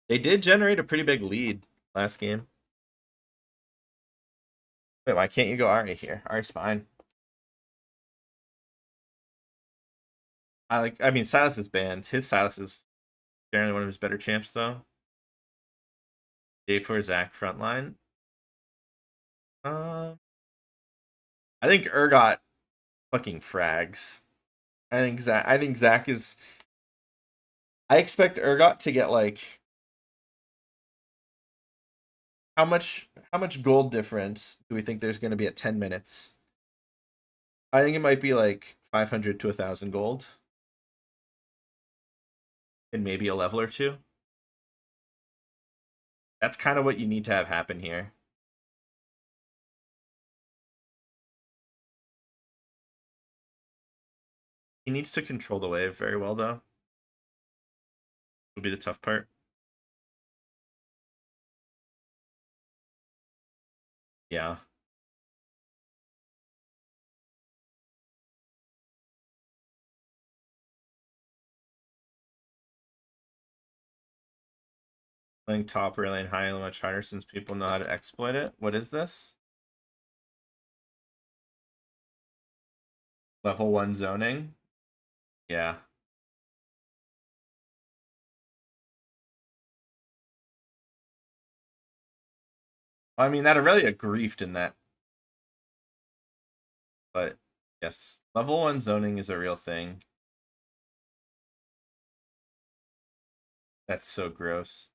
They did generate a pretty big lead last game. Wait, why can't you go Ari here? Ari's fine. I mean Silas is banned. His Silas is generally one of his better champs though. Day for Zach frontline. Uh, I think Urgot fucking frags. I think Zach is. I expect Urgot to get like how much gold difference do we think there's going to be at 10 minutes? I think it might be like 500 to 1,000 gold, and maybe a level or two. That's kind of what you need to have happen here. He needs to control the wave very well, though. Will be the tough part. Yeah. Playing top really and high much harder since people know how to exploit it. What is this? Level 1 zoning? Yeah. I mean, that Aurelia griefed in that. But, yes. Level 1 zoning is a real thing. That's so gross.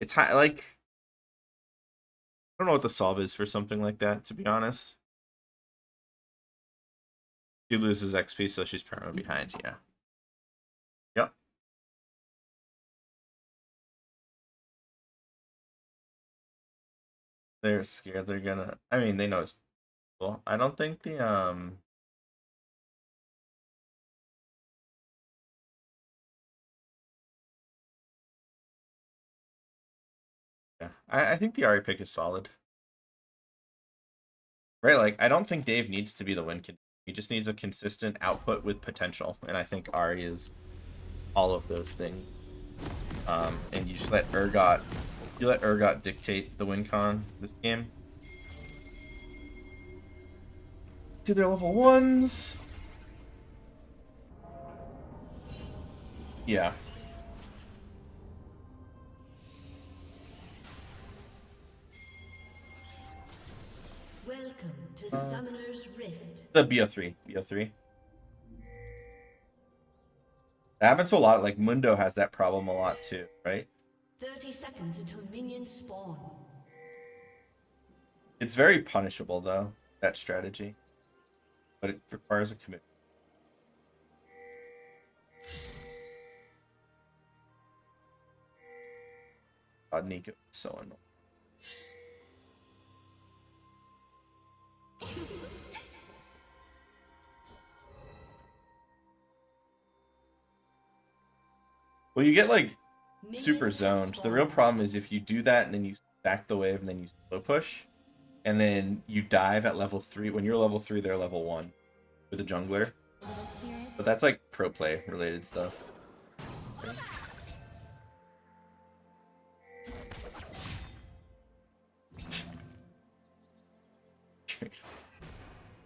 It's high, like... I don't know what the solve is for something like that, to be honest. She loses XP, so she's perma behind, yeah. Yep. They're scared they're gonna... I mean, they know it's cool. I don't think the, Yeah, I think the Ari pick is solid. Right, like, I don't think Dave needs to be the win. He just needs a consistent output with potential. And I think Ari is all of those things. And you just let Urgot dictate the win con this game. To their level 1s. Yeah. Welcome to Summoner's Rift. The BO3. BO3. That happens a lot. Like, Mundo has that problem a lot too, right? 30 seconds until minions spawn. It's very punishable, though, that strategy. But it requires a commitment. God, Nico is so annoying. Well, you get, like, super zoned. The real problem is if you do that and then you stack the wave and then you slow push, and then you dive at level 3. When you're level 3, they're level 1 with a jungler. But that's like pro play related stuff.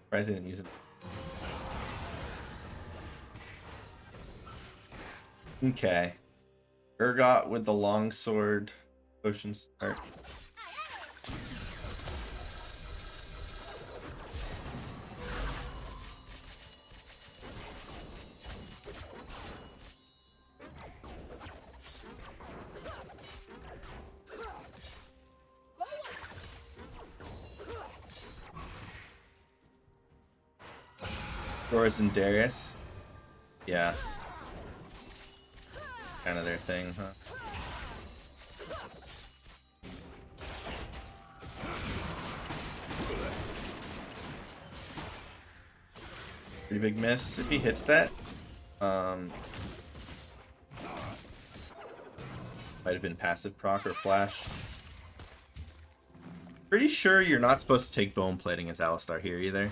Surprised I didn't use it. Okay. Urgot with the longsword. Ocean start. Doors and Darius. Yeah. Kind of their thing, huh? Pretty big miss. If he hits that, might have been passive proc or flash. Pretty sure you're not supposed to take bone plating as Alistar here either.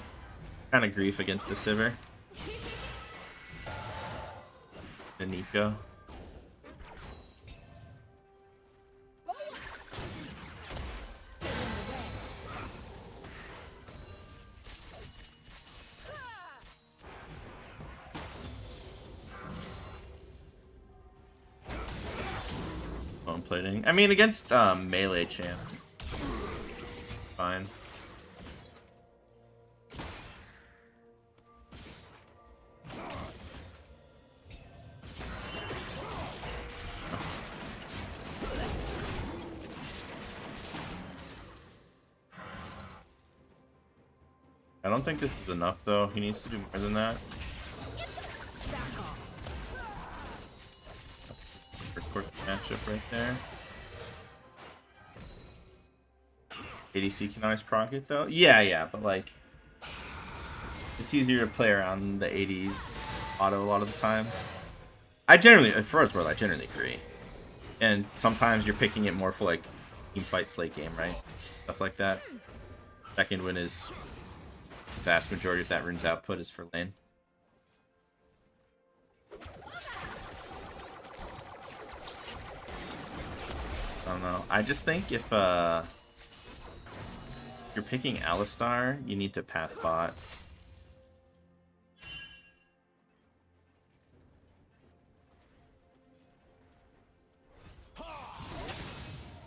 Kind of grief against the Sivir. And Nico. Bone plating. I mean, against melee champ. Fine. I don't think this is enough, though. He needs to do more than that. That's the quick matchup right there. ADC can always proc it, though. Yeah, but like, it's easier to play around the 80s auto a lot of the time. I generally, for its worth, I generally agree. And sometimes you're picking it more for like team fight slate game, right? Stuff like that. Second win is the vast majority of that rune's output is for lane. don't know. I just think if you're picking Alistar, you need to path bot.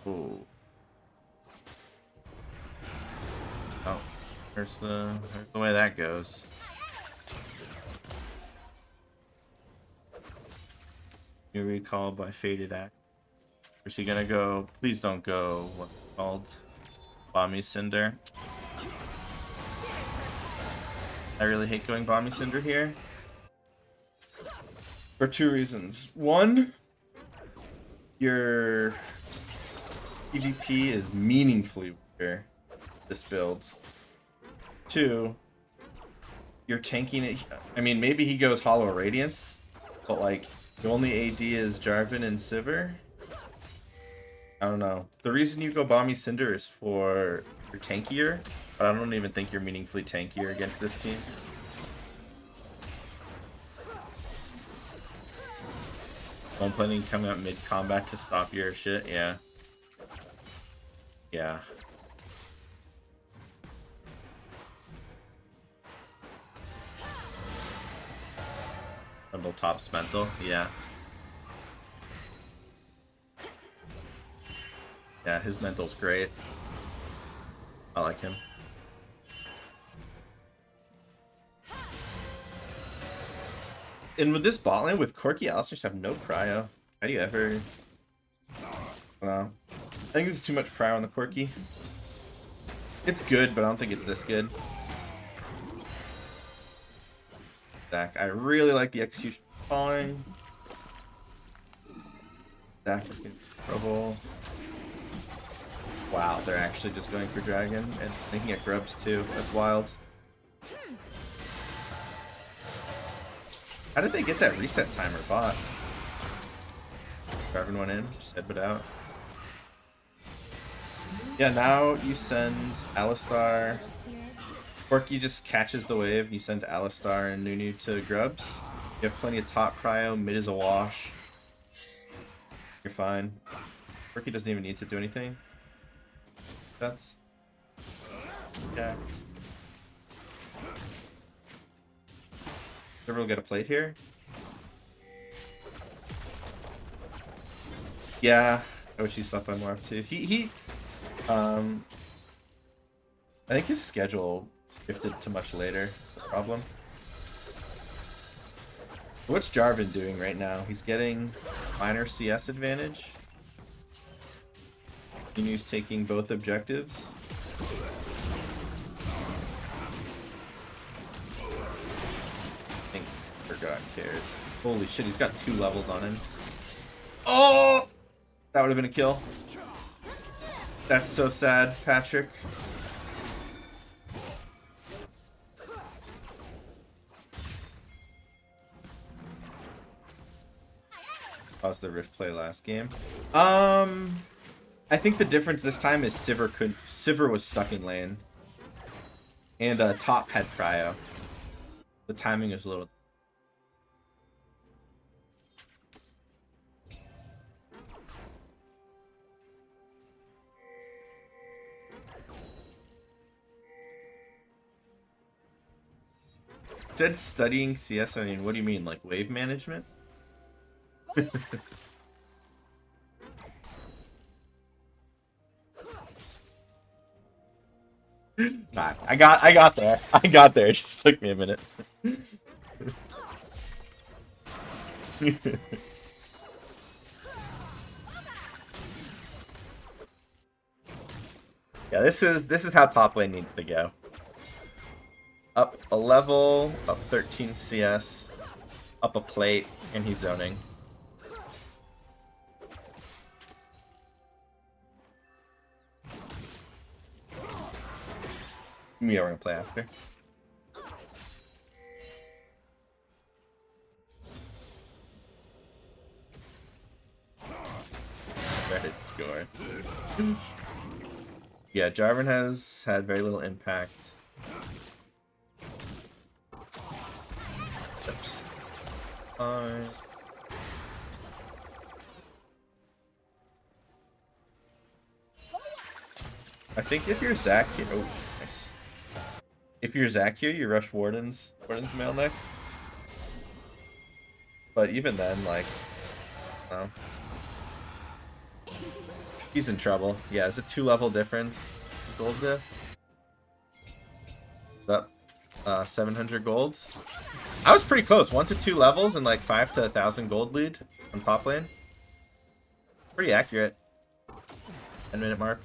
Ooh. Oh, there's the way that goes. You recall by Faded Act. Is he gonna go? Please don't go. What's it called? Bomby Cinder. I really hate going Bomby Cinder here. For two reasons. One, your PvP is meaningfully weaker this build. Two, you're tanking it. I mean, maybe he goes Hollow Radiance, but like the only AD is Jarvan and Sivir. I don't know. The reason you go Bomby Cinder is for you're tankier, but I don't even think you're meaningfully tankier against this team. I'm planning coming up mid-combat to stop your shit, yeah. Yeah. Bundle tops mental, yeah. Yeah, his mental's great. I like him. And with this bot lane, with Corki, Alistar just have no prio. How do you ever... I don't know. I think this is too much prio on the Corki. It's good, but I don't think it's this good. Zach, I really like the execution falling. Zach is going to trouble. Wow, they're actually just going for dragon and making it grubs too. That's wild. How did they get that reset timer bot? Draven went in, just headbutt out. Yeah, now you send Alistar. Corki just catches the wave. You send Alistar and Nunu to grubs. You have plenty of top prio. Mid is a wash. You're fine. Corki doesn't even need to do anything. That's... yeah. Ever will get a plate here? Yeah, I wish he slept on more too. I think his schedule shifted to much later. That's the problem. What's Jarvan doing right now? He's getting minor CS advantage. Continues taking both objectives. I think God cares. Holy shit, he's got 2 levels on him. Oh! That would have been a kill. That's so sad, Patrick. How's the Rift play last game? I think the difference this time is Sivir was stuck in lane. And top had prio. The timing is a little... It said studying CS, I mean, what do you mean, like wave management? Nah, I got there. I got there. It just took me a minute. Yeah, this is how top lane needs to go. Up a level, up 13 CS, up a plate, and he's zoning. Yeah, we're gonna play after. Credit score. Yeah, Jarvan has had very little impact. Oops. Fine. I think if you're Zach here, oh, nice. If you're Zach here, you rush Warden's mail next. But even then, like, no. He's in trouble. Yeah, it's a 2-level difference. Gold diff. Up 700 gold. I was pretty close. 1 to 2 levels and like 5 to 1,000 gold lead on top lane. Pretty accurate. 10-minute mark.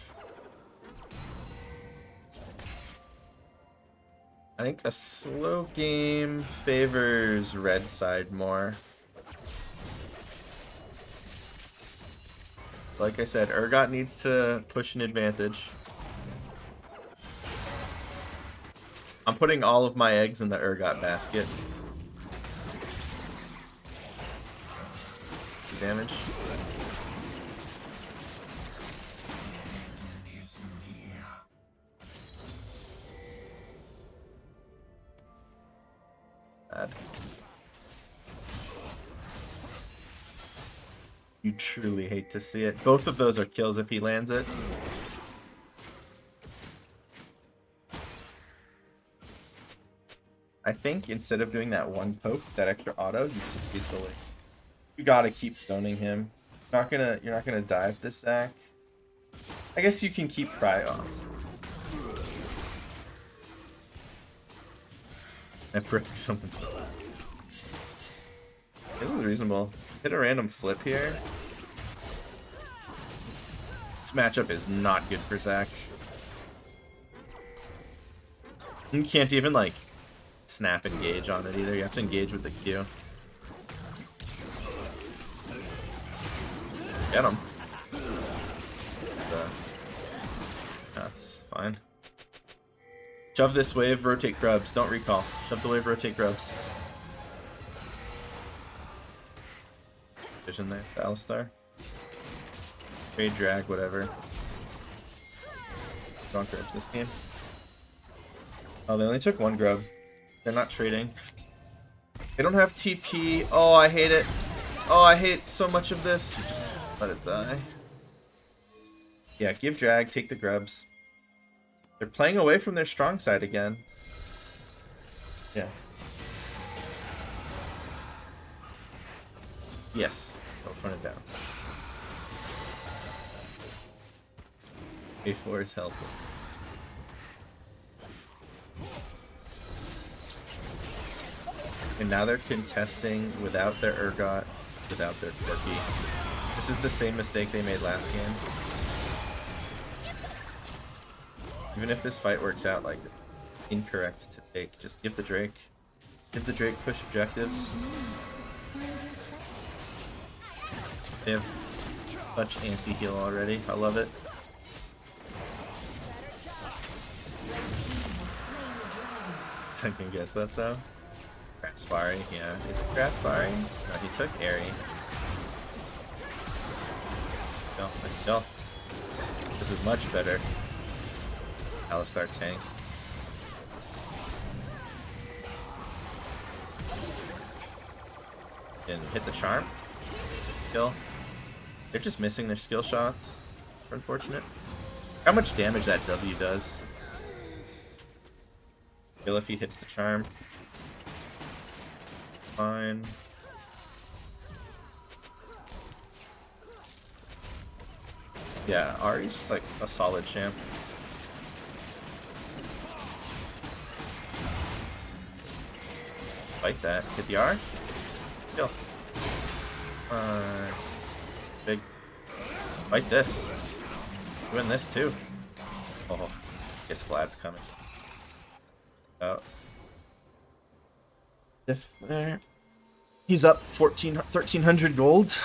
I think a slow game favors red side more. Like I said, Urgot needs to push an advantage. I'm putting all of my eggs in the Urgot basket. Damage. Bad. You truly hate to see it. Both of those are kills if he lands it. I think instead of doing that one poke, that extra auto, you just freeze the lane. You gotta keep zoning him. You're not gonna dive this Zac. I guess you can keep Fry on. I broke something. This is reasonable. Hit a random flip here. This matchup is not good for Zac. You can't even like snap engage on it either. You have to engage with the Q. Get him. That's fine. Shove this wave, rotate grubs. Don't recall. Shove the wave, rotate grubs. Vision there, the Alistar. Trade, drag, whatever. Don't grubs this game. Oh, they only took 1 grub. They're not trading. They don't have TP. Oh, I hate it. Oh, I hate so much of this. Just let it die. Yeah, give drag, take the grubs. They're playing away from their strong side again. Yeah. Yes. Don't turn it down. A4 is helpful. And now they're contesting without their Urgot, without their Quirky. This is the same mistake they made last game. Even if this fight works out, like, it's incorrect to take. Just give the Drake. Give the Drake push objectives. They have such anti-heal already. I love it. I can guess that though. Grass sparring, yeah. Is it grass sparring? No, he took Airy. No, no. This is much better. Alistar tank. And hit the charm. Kill. They're just missing their skill shots. Unfortunate. How much damage that W does. Kill if he hits the charm. Fine. Yeah, Ari's just like a solid champ. Fight that. Hit the R. Kill. Big. Fight this. Win this too. Oh, guess Vlad's coming. Oh. Diff there. He's up 1,300 gold.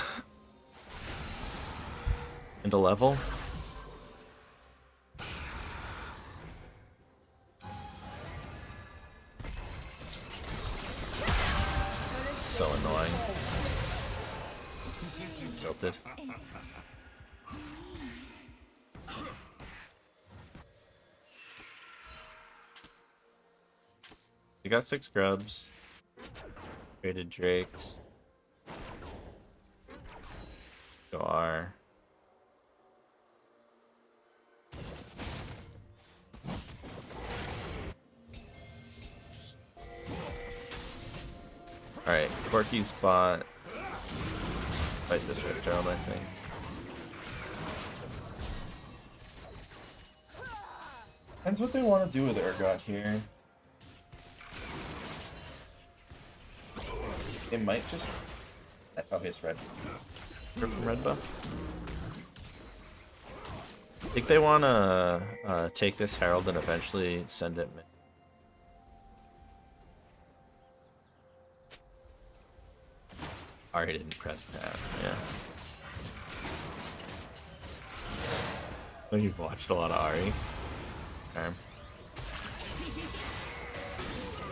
And a level. So annoying. Tilted. We got 6 grubs. Traded Drakes. Go R. Alright, Corky's bot. Fight this Rift Herald, I think. Depends what they want to do with Urgot here. They might just... Oh, it's red. From red buff. I think they want to take this Herald and eventually send it mid. Ari didn't press tab, yeah. Oh, you've watched a lot of Ari. Okay.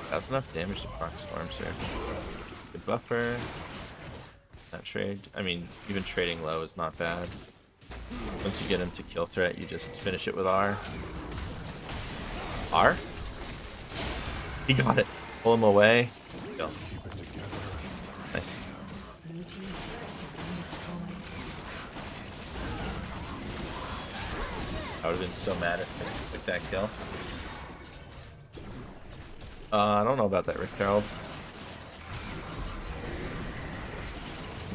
That's enough damage to proc storms here. Good buffer. That trade. I mean, even trading low is not bad. Once you get into kill threat, you just finish it with R. R? He got it. Pull him away. Kill. Nice. I would have been so mad if took that kill. I don't know about that Rift Herald.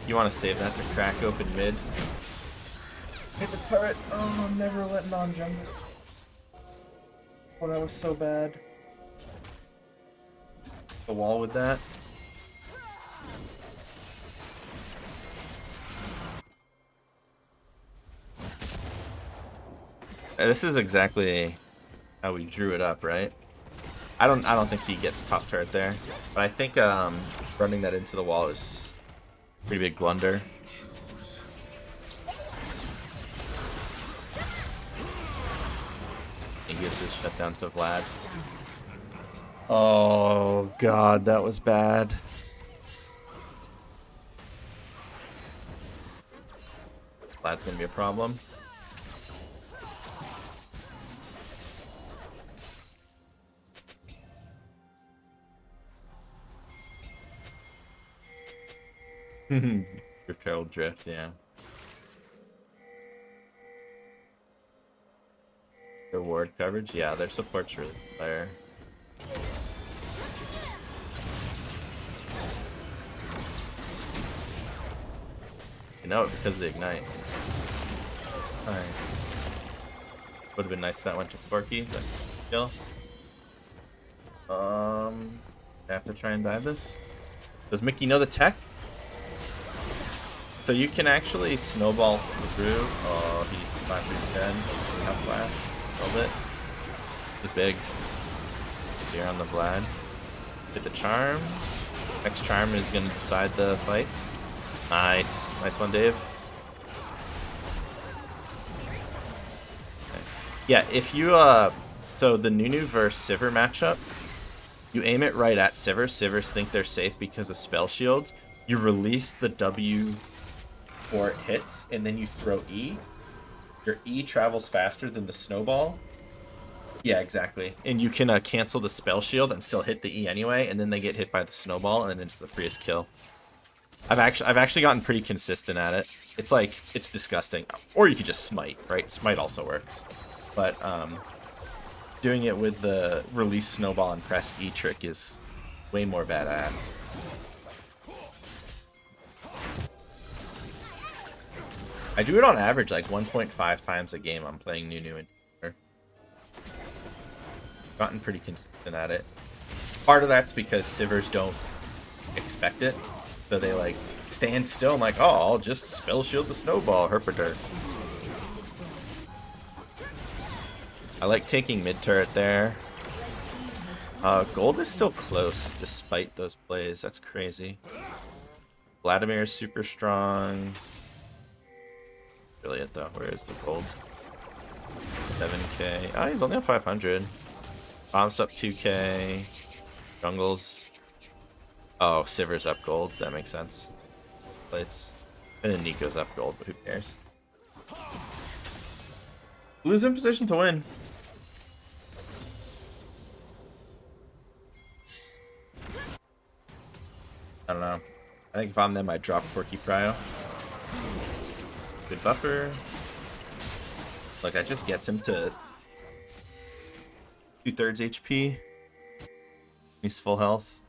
You want to save that to crack open mid. Hit the turret. Oh, I'm never letting on jungle. Oh, that was so bad. The wall with that. This is exactly how we drew it up, right? I don't think he gets top turret there, but I think running that into the wall is a pretty big blunder. He gives his shutdown to Vlad. Oh god, that was bad. Vlad's gonna be a problem. Repelled drift, yeah. Their ward coverage, yeah, their support's really fire. You know it because of the ignite. Nice. Would have been nice if that went to Corky. That's kill. I have to try and dive this. Does Mickey know the tech? So you can actually snowball through. Oh, he's 5 dead. Enough flash. A little bit. This is big. Here on the Vlad. Hit the charm. Next charm is going to decide the fight. Nice. Nice one, Dave. Okay. Yeah, if you, so the Nunu versus Sivir matchup, you aim it right at Sivir. Sivers think they're safe because of spell shields. You release the W before it hits, and then you throw E. Your E travels faster than the snowball. Yeah, exactly. And you can cancel the spell shield and still hit the E anyway, and then they get hit by the snowball, and then it's the freest kill. I've actually gotten pretty consistent at it. It's like, it's disgusting. Or you could just smite, right? Smite also works. But doing it with the release snowball and press E trick is way more badass. I do it on average like 1.5 times a game I'm playing Nunu and gotten pretty consistent at it. Part of that's because Sivers don't expect it. So they like stand still and like, oh, I'll just spell shield the snowball, herpader. I like taking mid turret there. Gold is still close despite those plays. That's crazy. Vladimir is super strong. Really it though. Where is the gold? 7k. Oh, he's only on 500. Bombs up 2k. Jungles. Oh, Sivir's up gold. That makes sense. Plates. And then Nico's up gold, but who cares? Blue's in position to win. I don't know. I think if I'm them, I'd drop Corky Prio. Good buffer. Like, that just gets him to 2/3 HP. He's full health.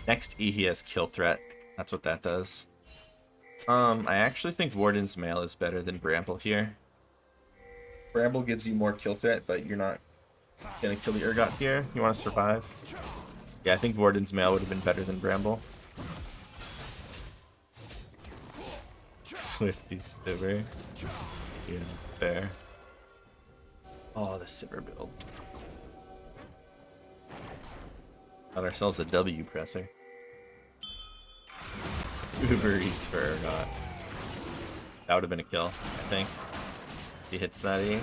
Next E, he has kill threat. That's what that does. I actually think Warden's Mail is better than Bramble here. Bramble gives you more kill threat, but you're not gonna kill the Urgot here. You want to survive. Yeah, I think Warden's Mail would have been better than Bramble. Swifty Sivir. Yeah, fair. Oh, the Sivir build. Got ourselves a W presser. Uber Eats for Urgot. That would have been a kill, I think. He hits that E.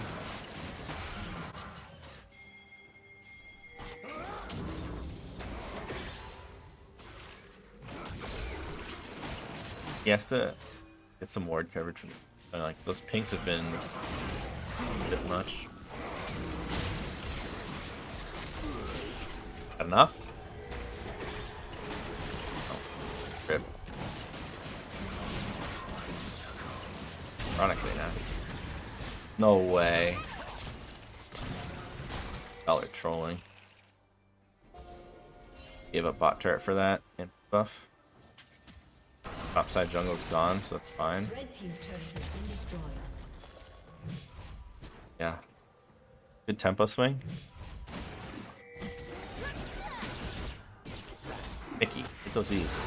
He has to get some ward coverage from, like, those pinks have been a bit much. Got enough? Oh, rip. Ironically nice. No way. Y'all are trolling. Gave up bot turret for that and buff. Topside jungle's gone, so that's fine. Red team's turret has been destroyed. Yeah. Good tempo swing. Icky. Hit those E's.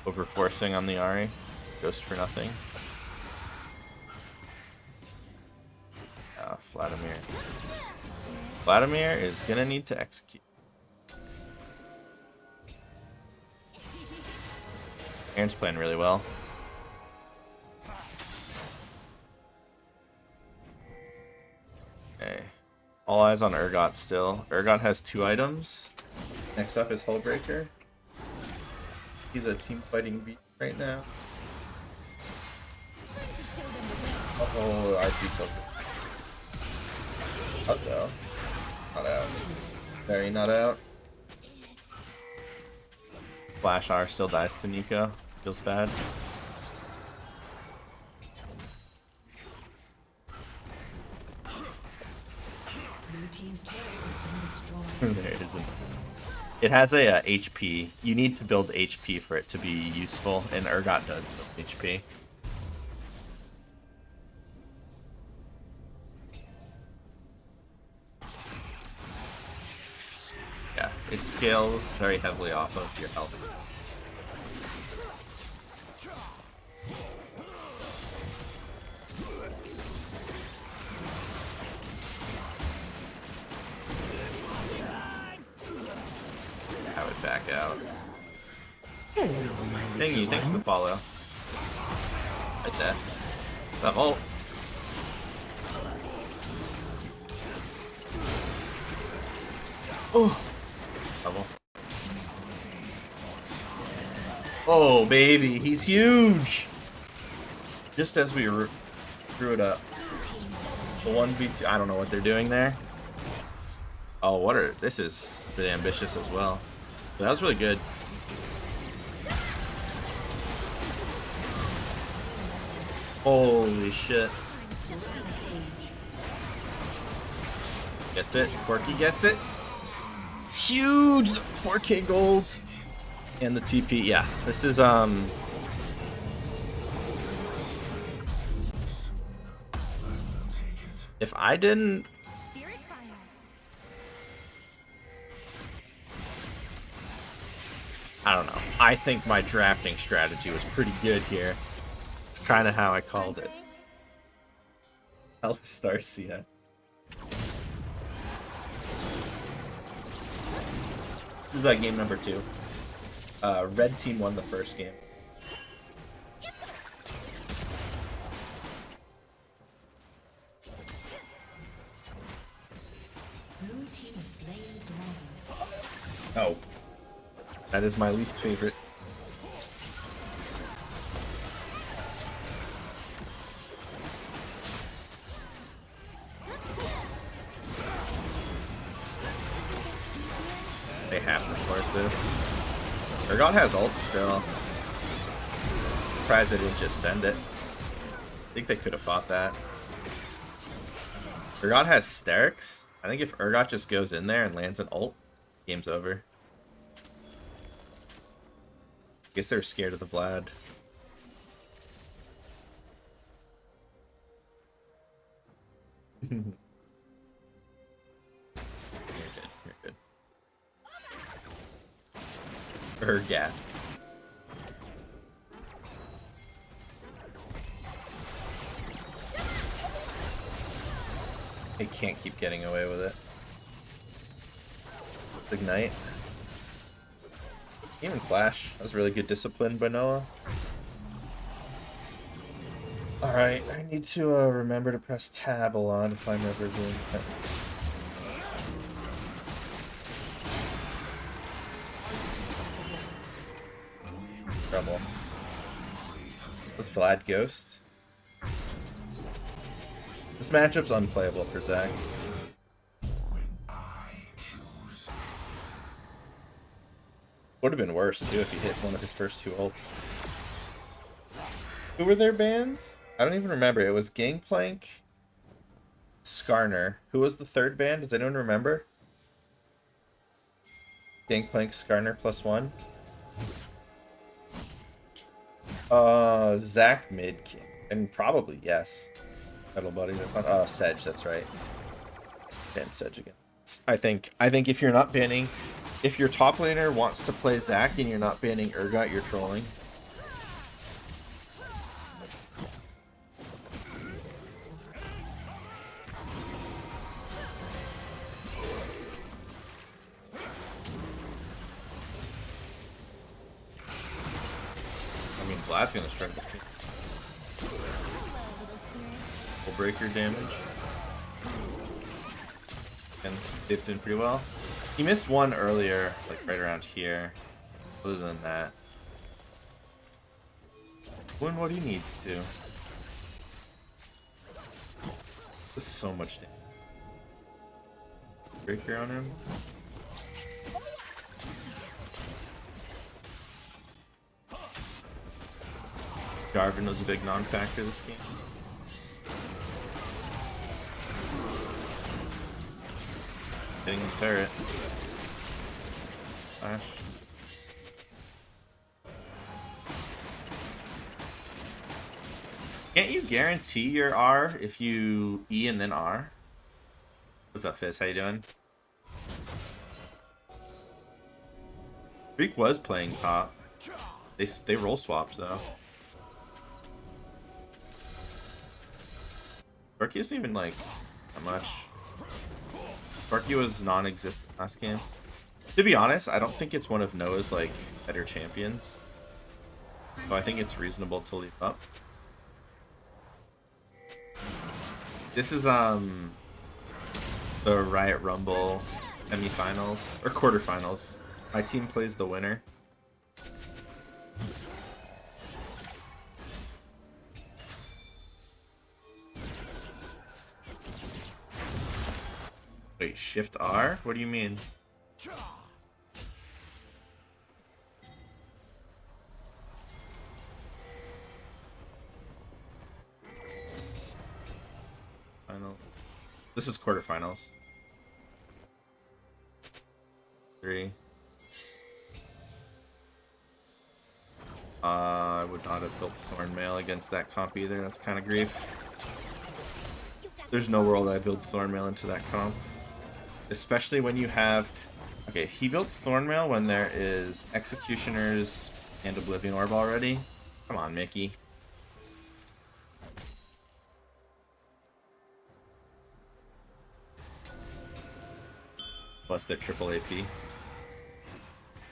Over forcing on the Ahri. Ghost for nothing. Vladimir. Vladimir is gonna need to execute. Aaron's playing really well. Okay. All eyes on Urgot still. Urgot has 2 items. Next up is Hullbreaker. He's a team fighting beat right now. Oh, RP took it. Uh-oh. Not out. Very not out. Flash R still dies to Nico. Feels bad. Blue team's turret has been destroyed. There isn't. It has a HP. You need to build HP for it to be useful, and Urgot does build HP. Yeah, it scales very heavily off of your health. I would back out. Thingy, thanks for the follow. Right there. That ult. Oh. Double. Oh, baby, he's huge! Just as we threw it up. The 1v2, I don't know what they're doing there. Oh, what are, this is really ambitious as well. So that was really good. Holy shit. Gets it. Quirky gets it. It's huge! 4K gold. And the TP. Yeah, this is, if I didn't... I don't know. I think my drafting strategy was pretty good here. It's kind of how I called it. Alistar CS. This is game number 2. Red team won the first game. Blue team is slain dragon. Oh. That is my least favorite. They have to force this. Urgot has ult still. Surprised they didn't just send it. I think they could have fought that. Urgot has Sterix. I think if Urgot just goes in there and lands an ult, game Game's over. Guess they're scared of the Vlad. You're good. You're good. Or gap. They can't keep getting away with it. Ignite. Even flash. That was really good discipline by Noah. Alright, I need to remember to press tab a lot if I'm ever doing that. Trouble. Was Vlad Ghost? This matchup's unplayable for Zach. Would have been worse too if he hit one of his first 2 ults. Who were their bans? I don't even remember. It was Gangplank, Skarner. Who was the third ban? Does anyone remember? Gangplank, Skarner +1. Zach mid king. And probably yes. Metal Buddy, that's not Sedge, that's right. Ban Sedge again. I think if you're not banning, if your top laner wants to play Zach and you're not banning Urgot, you're trolling. I mean, Vlad's gonna struggle too. Will breaker damage. And it's doing pretty well. He missed one earlier, like right around here. Other than that, doing what he needs to. This is so much damage. Breaker on him. Jarvan was a big non-factor this game. Hitting the turret. Flash. Can't you guarantee your R if you E and then R? What's up, Fizz? How you doing? Freak was playing top. They roll swapped though. Sparky isn't even like that much. Sparky was non-existent last game. To be honest, I don't think it's one of Noah's like better champions. So I think it's reasonable to leave up. This is the Riot Rumble semi-finals or quarterfinals. My team plays the winner. Wait, Shift R? What do you mean? Final. This is quarterfinals. 3. I would not have built Thornmail against that comp either. That's kind of grief. There's no world I build Thornmail into that comp. Especially when you have... Okay, he built Thornmail when there is Executioners and Oblivion Orb already. Come on, Mickey. Plus they're triple AP.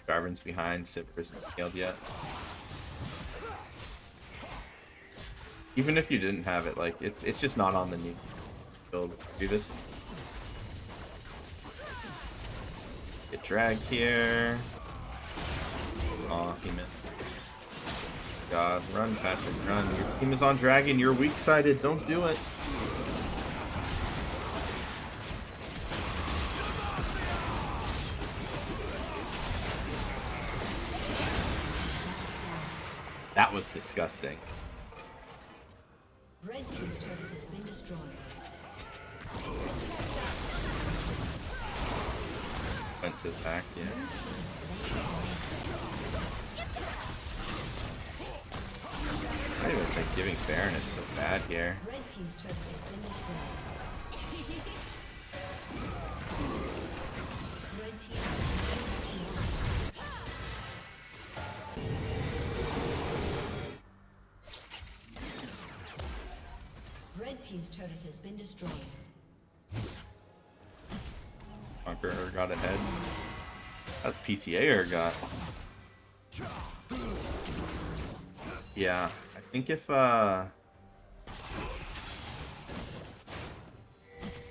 Garvin's behind, Sivir isn't scaled yet. Even if you didn't have it, like, it's just not on the new build to do this. Get drag here. Aw, he missed. God, run, Patrick, run. Your team is on dragon, you're weak-sided, don't do it. That was disgusting. Red team's turret has been destroyed. Went to Zach, yeah. I don't even think giving Baron is so bad here. Red team's turret has been destroyed. Red team Red team's turret has been destroyed. Conqueror got ahead. That's PTA or got. Yeah, I think if I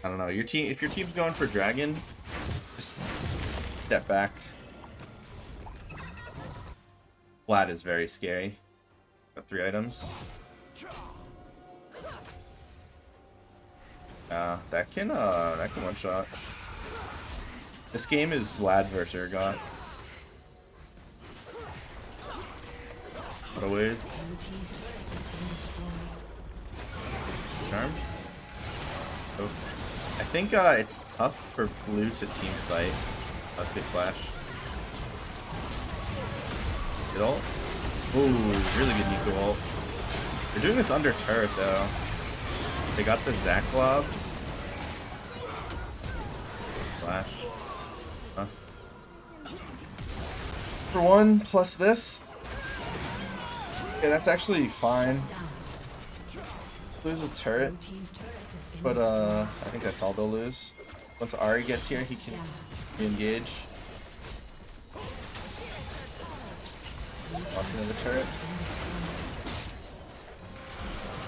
don't know, your team if your team's going for dragon, just step back. Vlad is very scary. Got 3 items. That can one shot. This game is Vlad versus Urgot. What a ways. Charm. Oh. I think it's tough for blue to team fight. Let's get flash. Good ult. Ooh, really good Nico ult. They're doing this under turret though. They got the Zac lobs. Flash. Huh. For 1 plus this. Yeah, that's actually fine. Lose a turret, but I think that's all they'll lose. Once Ari gets here, he can re-engage. Lost another turret.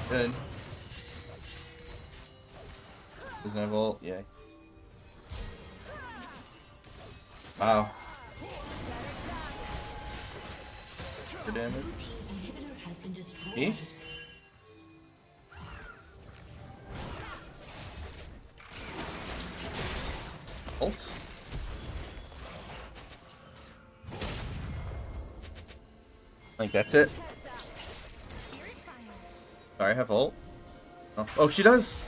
Good. Doesn't have ult, yeah. Wow. For damage. Me? Ult? I think that's it. Sorry, I have ult. Oh, she does!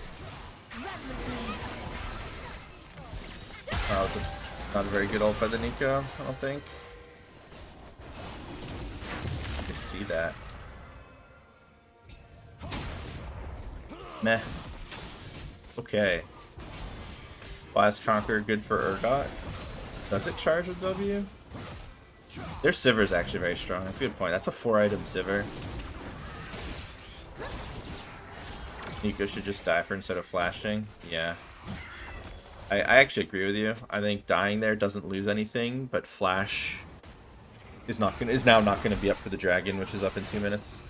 That was not a very good ult by the Nico, I don't think. I just see that. Meh. Okay. Blast Conqueror, good for Urgot. Does it charge a W? Their Sivir is actually very strong. That's a good point. That's a 4-item Sivir. Nico should just die for instead of flashing. Yeah. I actually agree with you. I think dying there doesn't lose anything, but flash is now not gonna be up for the dragon, which is up in 2 minutes.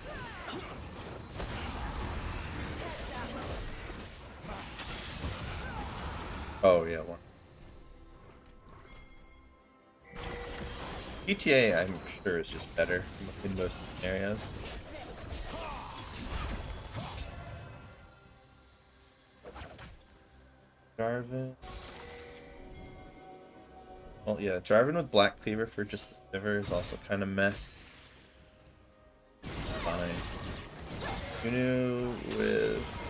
Oh yeah, 1. GTA, I'm sure, is just better in most areas. Jarvan. Well, yeah, Jarvan with Black Cleaver for just the Sivir is also kind of meh. Fine. Unu with.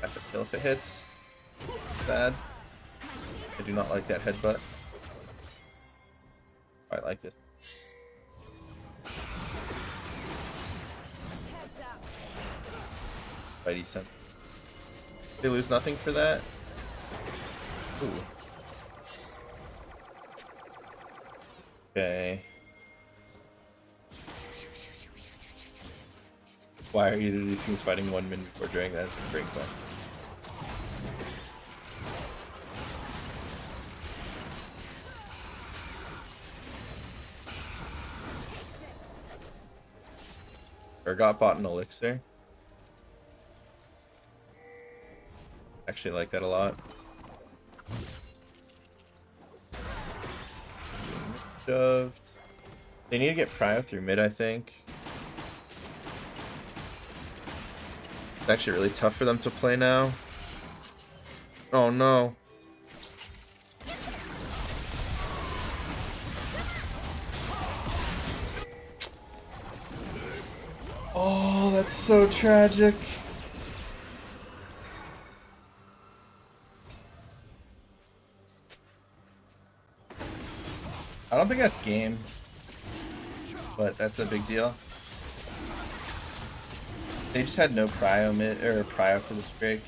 That's a kill if it hits. Bad. I do not like that headbutt. I like this. Spidey sense. They lose nothing for that? Ooh. Okay. Why are either of these teams fighting 1 minute before dragging? That's a great question. Urgot bought an elixir. Actually like that a lot. Shoved. They need to get prio through mid, I think. It's actually really tough for them to play now. Oh no. Oh, That's so tragic. I don't think that's game, but that's a big deal. They just had no prio mid or prio for this break.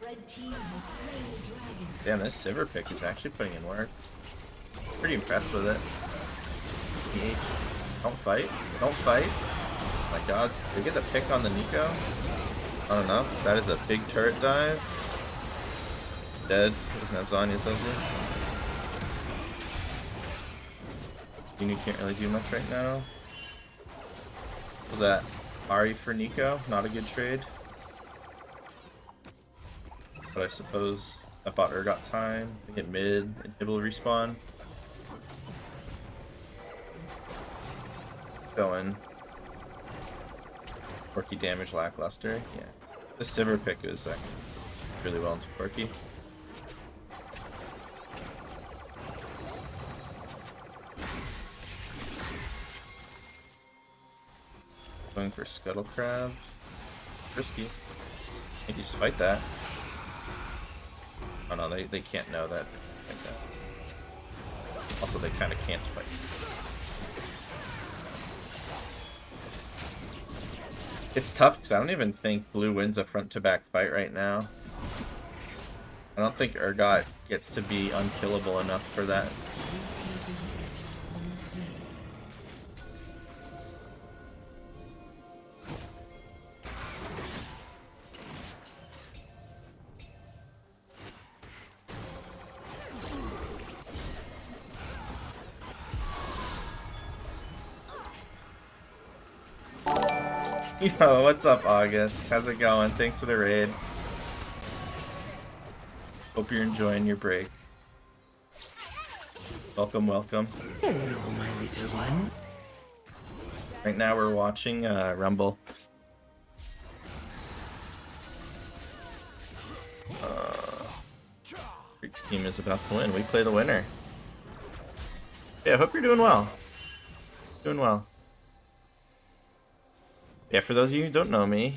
Red team has slain the dragon. Damn, this Sivir pick is actually putting in work. Pretty impressed with it. Don't fight. Don't fight. Oh my god. Did we get the pick on the Nico? Not enough. That is a big turret dive. Dead. Doesn't have Zanya, does he? You can't really do much right now. What was that? Ari for Nico? Not a good trade. But I suppose I bought Urgot time. They get mid and Nibble respawn. Going. Quirky damage lackluster. Yeah. The Sivir pick is really well into Quirky. Going for Scuttle Crab. Risky. I think you just fight that. Oh no, they can't know that. Like that. Also, they kind of can't fight. It's tough because I don't even think blue wins a front-to-back fight right now. I don't think Urgot gets to be unkillable enough for that. Yo, what's up, August? How's it going? Thanks for the raid. Hope you're enjoying your break. Welcome, welcome. Hello, my little one. Right now we're watching Rumble. Freak's team is about to win. We play the winner. Yeah, I hope you're doing well. Doing well. Yeah, for those of you who don't know me,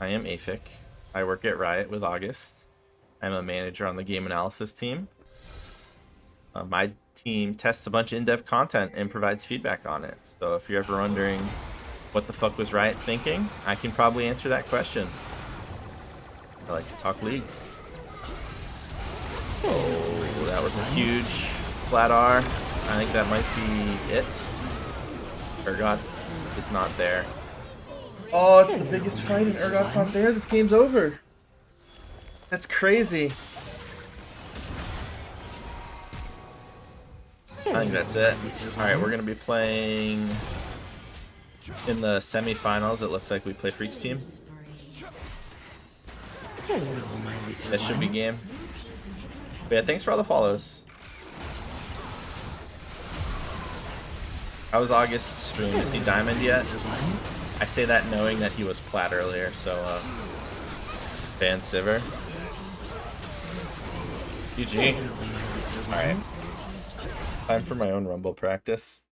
I am Afic. I work at Riot with August. I'm a manager on the game analysis team. My team tests a bunch of in-depth content and provides feedback on it. So if you're ever wondering what the fuck was Riot thinking, I can probably answer that question. I like to talk League. Oh, that was a huge flat R. I think that might be it. Urgot is not there. Oh, it's the biggest fight and Urgot's not there. This game's over. That's crazy. I think that's it. Alright, we're going to be playing in the semifinals. It looks like we play Freak's team. That should be game. But yeah, thanks for all the follows. How was August's stream? Is he diamond yet? I say that knowing that he was plat earlier, so ban Sivir. GG. Alright. Time for my own Rumble practice.